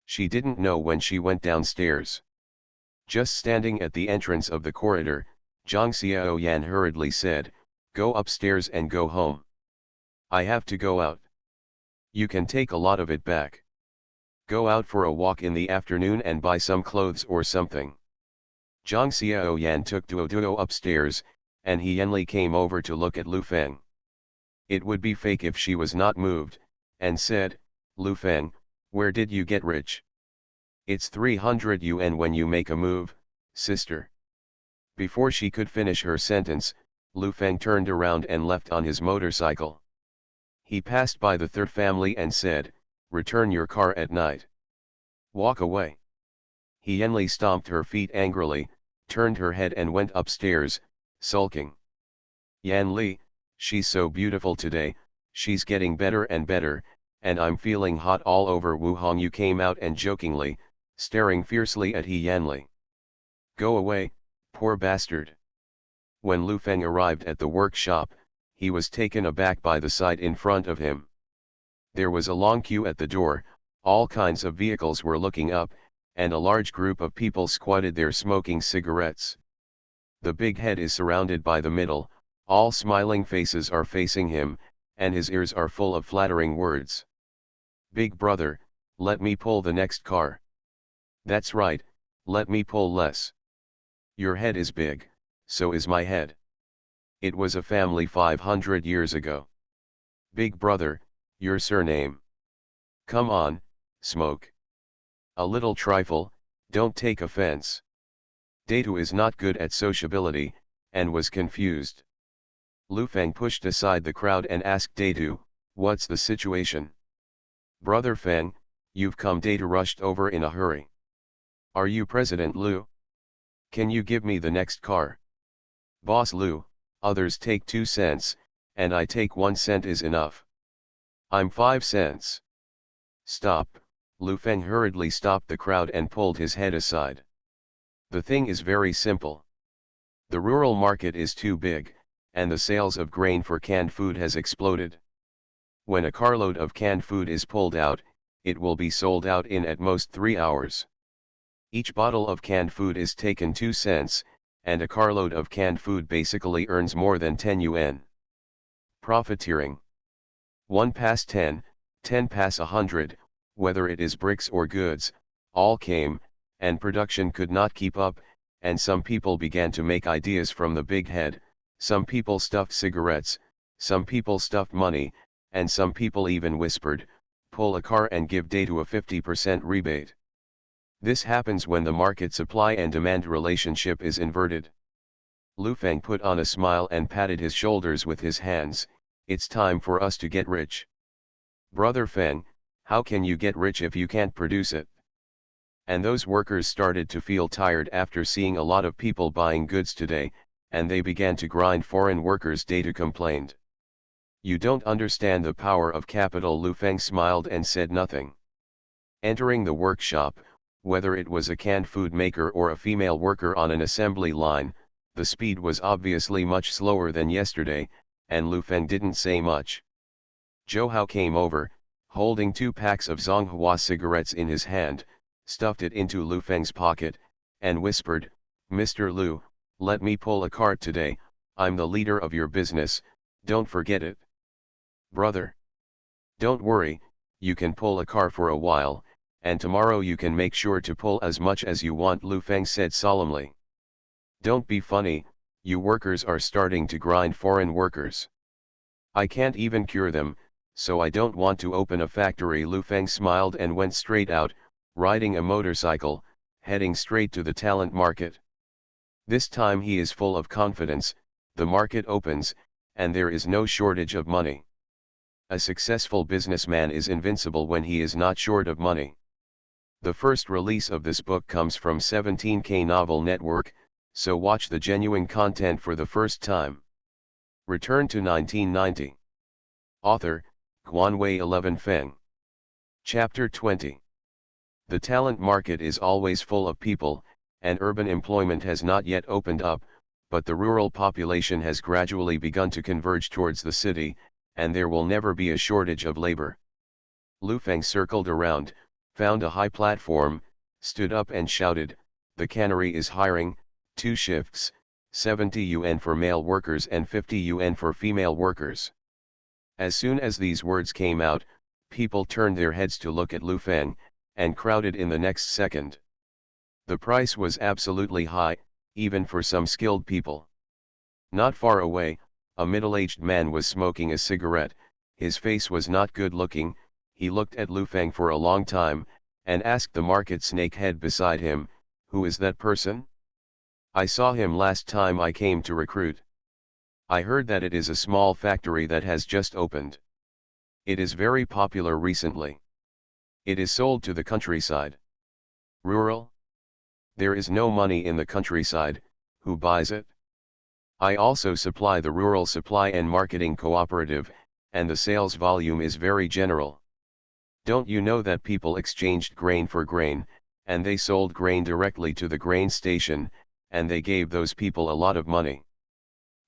Speaker 1: She didn't know when she went downstairs. Just standing at the entrance of the corridor, Zhang Xiaoyan hurriedly said, "Go upstairs and go home." "I have to go out." "You can take a lot of it back. Go out for a walk in the afternoon and buy some clothes or something." Zhang Xiaoyan took Duo upstairs, and He Yanli came over to look at Lu Feng. It would be fake if she was not moved, and said, "Lu Feng, where did you get rich? It's 300 yuan when you make a move, sister." Before she could finish her sentence, Lu Feng turned around and left on his motorcycle. He passed by the third family and said, "Return your car at night. Walk away." He Yanli stomped her feet angrily, turned her head and went upstairs, sulking. "Yan Li, she's so beautiful today, she's getting better and better, and I'm feeling hot all over." Wu Hongyu came out and jokingly, staring fiercely at He Yanli. "Go away, poor bastard." When Lu Feng arrived at the workshop, he was taken aback by the sight in front of him. There was a long queue at the door, all kinds of vehicles were looking up, and a large group of people squatted there smoking cigarettes. The big head is surrounded by the middle, all smiling faces are facing him, and his ears are full of flattering words. "Big brother, let me pull the next car." "That's right, let me pull less." "Your head is big, so is my head. It was a family 500 years ago." "Big brother, your surname." "Come on, smoke." "A little trifle, don't take offense." Datu is not good at sociability, and was confused. Lu Feng pushed aside the crowd and asked Datu, "What's the situation?" "Brother Feng, you've come." Datu rushed over in a hurry. "Are you President Lu? Can you give me the next car?" "Boss Lu, others take 2 cents, and I take 1 cent is enough." "I'm 5 cents. "Stop." Lu Feng hurriedly stopped the crowd and pulled his head aside. "The thing is very simple. The rural market is too big, and the sales of grain for canned food has exploded. When a carload of canned food is pulled out, it will be sold out in at most 3 hours. Each bottle of canned food is taken 2 cents, and a carload of canned food basically earns more than 10 yuan. Profiteering. 1 past 10, 10 past 100, whether it is bricks or goods, all came, and production could not keep up, and some people began to make ideas from the big head, some people stuffed cigarettes, some people stuffed money, and some people even whispered, pull a car and give Data a 50% rebate. This happens when the market supply and demand relationship is inverted. Lu Feng put on a smile and patted his shoulders with his hands. It's time for us to get rich. Brother Feng, how can you get rich if you can't produce it? And those workers started to feel tired after seeing a lot of people buying goods today, and they began to grind foreign workers. Data complained. You don't understand the power of capital. Lu Feng smiled and said nothing. Entering the workshop, whether it was a canned food maker or a female worker on an assembly line, the speed was obviously much slower than yesterday, and Lu Feng didn't say much. Zhou Hao came over, holding 2 packs of Zonghua cigarettes in his hand, stuffed it into Lu Feng's pocket, and whispered, Mr. Lu, let me pull a cart today. I'm the leader of your business, don't forget it. Brother. Don't worry, you can pull a car for a while, and tomorrow you can make sure to pull as much as you want, Lu Feng said solemnly. Don't be funny, you workers are starting to grind foreign workers. I can't even cure them, so I don't want to open a factory. Lu Feng smiled and went straight out, riding a motorcycle, heading straight to the talent market. This time he is full of confidence. The market opens, and there is no shortage of money. A successful businessman is invincible when he is not short of money. The first release of this book comes from 17K Novel Network, so watch the genuine content for the first time. Return to 1990. Author, Guanwei 11 Feng. Chapter 20. The talent market is always full of people, and urban employment has not yet opened up, but the rural population has gradually begun to converge towards the city, and there will never be a shortage of labor. Lu Feng circled around, found a high platform, stood up and shouted, the cannery is hiring, 2 shifts, 70 yuan for male workers and 50 yuan for female workers. As soon as these words came out, people turned their heads to look at Lu Feng, and crowded in the next second. The price was absolutely high, even for some skilled people. Not far away, a middle-aged man was smoking a cigarette. His face was not good looking. He looked at Lu Feng for a long time, and asked the market snakehead beside him, who is that person? I saw him last time I came to recruit. I heard that it is a small factory that has just opened. It is very popular recently. It is sold to the countryside. Rural? There is no money in the countryside. Who buys it? I also supply the rural supply and marketing cooperative, and the sales volume is very general. Don't you know that people exchanged grain for grain, and they sold grain directly to the grain station, and they gave those people a lot of money.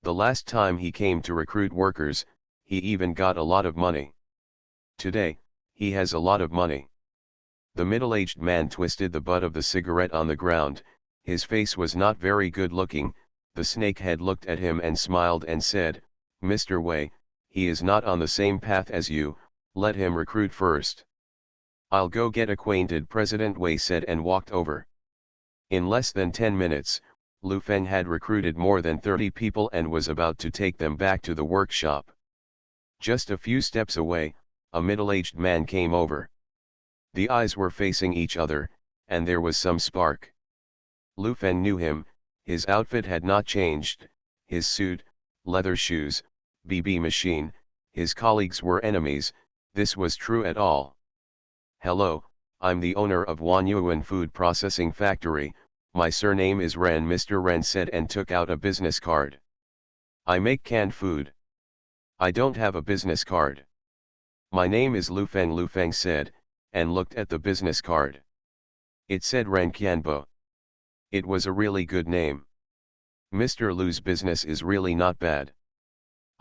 Speaker 1: The last time he came to recruit workers, he even got a lot of money. Today, he has a lot of money. The middle-aged man twisted the butt of the cigarette on the ground. His face was not very good looking. The snakehead looked at him and smiled and said, Mr. Wei, he is not on the same path as you, let him recruit first. I'll go get acquainted, President Wei said and walked over. In less than 10 minutes, Lu Feng had recruited more than 30 people and was about to take them back to the workshop. Just a few steps away, a middle-aged man came over. The eyes were facing each other, and there was some spark. Lu Feng knew him. His outfit had not changed, his suit, leather shoes, BB machine. His colleagues were enemies. This was true at all. Hello, I'm the owner of Wanyuan Food Processing Factory. My surname is Ren, Mr. Ren said and took out a business card. I make canned food. I don't have a business card. My name is Lu Feng said, and looked at the business card. It said Ren Qianbo. It was a really good name. Mr. Lu's business is really not bad.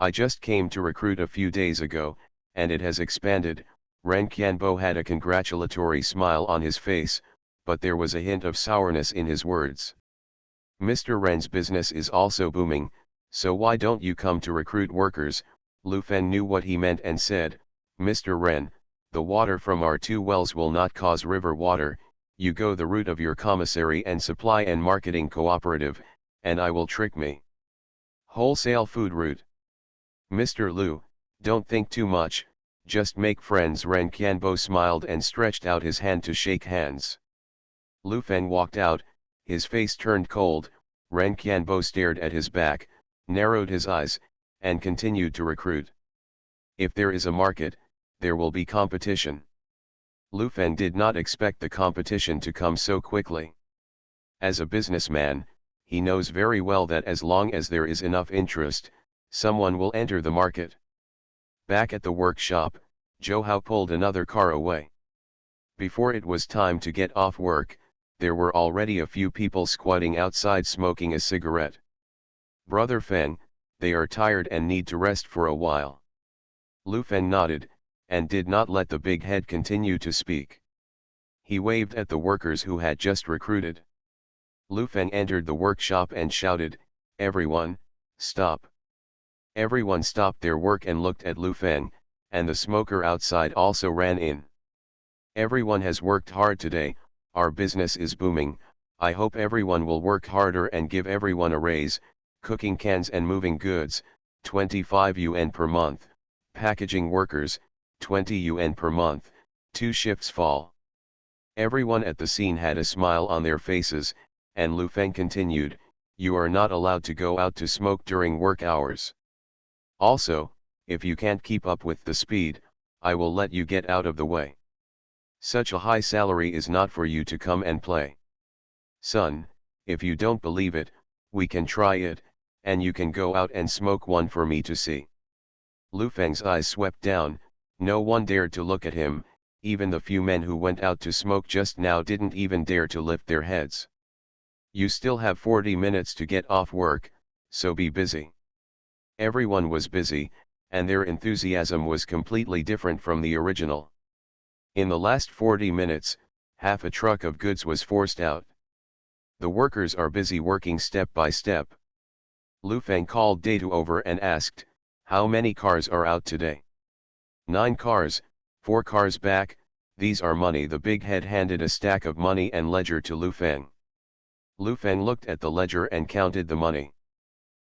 Speaker 1: I just came to recruit a few days ago, and it has expanded. Ren Qianbo had a congratulatory smile on his face, but there was a hint of sourness in his words. Mr. Ren's business is also booming, so why don't you come to recruit workers? Lu Feng knew what he meant and said, "Mr. Ren, the water from our 2 wells will not cause river water, you go the route of your commissary and supply and marketing cooperative, and I will trick me. Wholesale food route. Mr. Lu, don't think too much, just make friends." Ren Qianbo smiled and stretched out his hand to shake hands. Lu Feng walked out, his face turned cold. Ren Qianbo stared at his back, narrowed his eyes, and continued to recruit. If there is a market, there will be competition. Lu Feng did not expect the competition to come so quickly. As a businessman, he knows very well that as long as there is enough interest, someone will enter the market. Back at the workshop, Zhou Hao pulled another car away. Before it was time to get off work, there were already a few people squatting outside smoking a cigarette. "Brother Feng, they are tired and need to rest for a while." Lu Feng nodded, and did not let the big head continue to speak. He waved at the workers who had just recruited. Lu Feng entered the workshop and shouted, "Everyone, stop." Everyone stopped their work and looked at Lu Feng, and the smoker outside also ran in. "Everyone has worked hard today, our business is booming, I hope everyone will work harder and give everyone a raise. Cooking cans and moving goods, 25 yuan per month, packaging workers, 20 yuan per month, 2 shifts fall." Everyone at the scene had a smile on their faces, and Lu Feng continued, "You are not allowed to go out to smoke during work hours. Also, if you can't keep up with the speed, I will let you get out of the way. Such a high salary is not for you to come and play. Son, if you don't believe it, we can try it, and you can go out and smoke one for me to see." Lu Feng's eyes swept down, no one dared to look at him, even the few men who went out to smoke just now didn't even dare to lift their heads. "You still have 40 minutes to get off work, so be busy." Everyone was busy, and their enthusiasm was completely different from the original. In the last 40 minutes, half a truck of goods was forced out. The workers are busy working step by step. Lu Feng called Datu over and asked, "How many cars are out today?" 9 cars, 4 cars back, these are money." The big head handed a stack of money and ledger to Lu Feng. Lu Feng looked at the ledger and counted the money.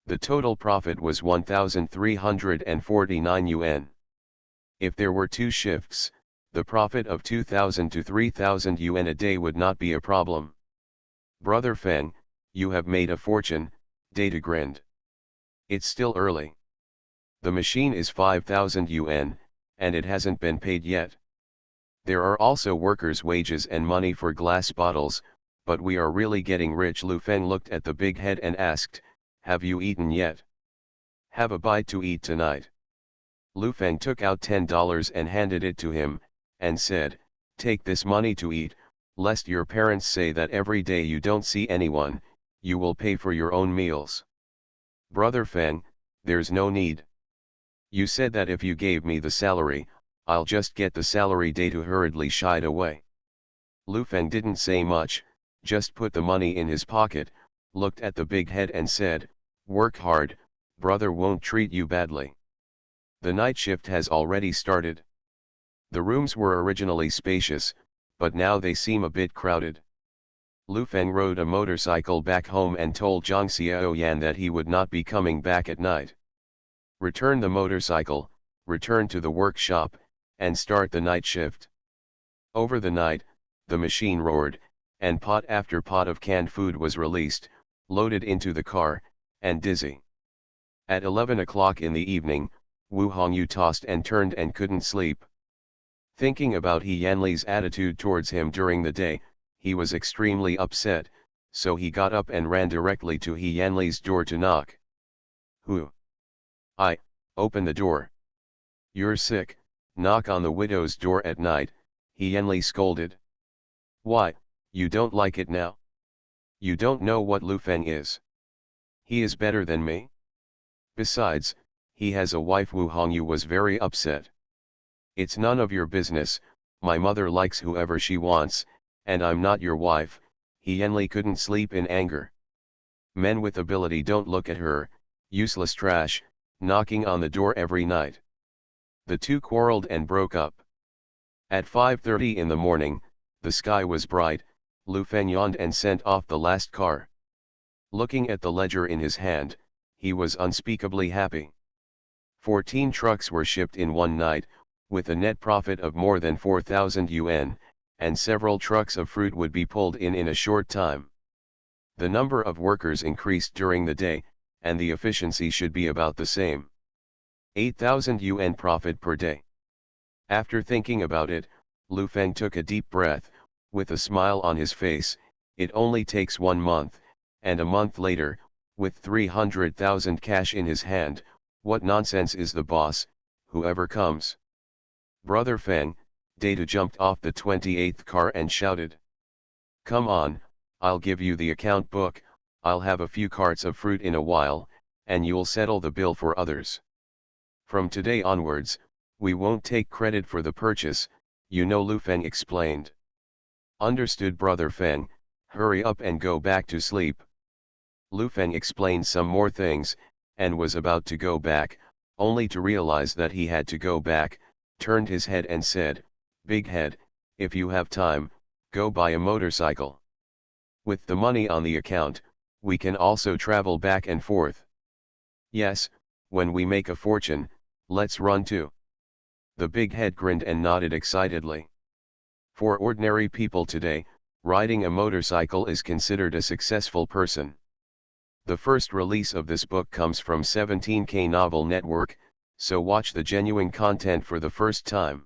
Speaker 1: The total profit was 1,349 yuan. If there were 2 shifts, the profit of 2,000 to 3,000 yuan a day would not be a problem. "Brother Feng, you have made a fortune," Data grinned. "It's still early. The machine is 5,000 yuan, and it hasn't been paid yet. There are also workers' wages and money for glass bottles, but we are really getting rich." Lu Feng looked at the big head and asked, "Have you eaten yet? Have a bite to eat tonight." Lu Feng took out $10 and handed it to him, and said, "Take this money to eat, lest your parents say that every day you don't see anyone, you will pay for your own meals." "Brother Feng, there's no need. You said that if you gave me the salary, I'll just get the salary." Datu hurriedly shied away. Lu Feng didn't say much, just put the money in his pocket, looked at the big head and said, "Work hard, brother won't treat you badly." The night shift has already started. The rooms were originally spacious, but now they seem a bit crowded. Lu Feng rode a motorcycle back home and told Zhang Xiaoyan that he would not be coming back at night. Return the motorcycle, return to the workshop, and start the night shift. Over the night, the machine roared, and pot after pot of canned food was released, loaded into the car, and dizzy. At 11 o'clock in the evening, Wu Hongyu tossed and turned and couldn't sleep. Thinking about He Yanli's attitude towards him during the day, he was extremely upset, so he got up and ran directly to He Yanli's door to knock. "Who?" "I, open the door." "You're sick, knock on the widow's door at night," He Yanli scolded. "Why, you don't like it now? You don't know what Lu Feng is. He is better than me. Besides, he has a wife." Wu Hongyu was very upset. "It's none of your business, my mother likes whoever she wants, and I'm not your wife." He Yanli couldn't sleep in anger. "Men with ability don't look at her, useless trash," knocking on the door every night. The two quarreled and broke up. At 5:30 in the morning, the sky was bright. Lu Feng yawned and sent off the last car. Looking at the ledger in his hand, he was unspeakably happy. 14 trucks were shipped in one night, with a net profit of more than 4,000 yuan, and several trucks of fruit would be pulled in a short time. The number of workers increased during the day, and the efficiency should be about the same. 8,000 yuan profit per day. After thinking about it, Lu Feng took a deep breath, with a smile on his face. It only takes 1 month, and a month later, with 300,000 cash in his hand, what nonsense is the boss, whoever comes. Brother Feng, Data jumped off the 28th car and shouted. Come on, I'll give you the account book, I'll have a few carts of fruit in a while, and you'll settle the bill for others. From today onwards, we won't take credit for the purchase, you know, Lu Feng explained. Understood, Brother Feng, hurry up and go back to sleep. Lu Feng explained some more things, and was about to go back, only to realize that he had to go back, turned his head and said, Big head, if you have time, go buy a motorcycle. With the money on the account, we can also travel back and forth. Yes, when we make a fortune, let's run too. The big head grinned and nodded excitedly. For ordinary people today, riding a motorcycle is considered a successful person. The first release of this book comes from 17K Novel Network, so watch the genuine content for the first time.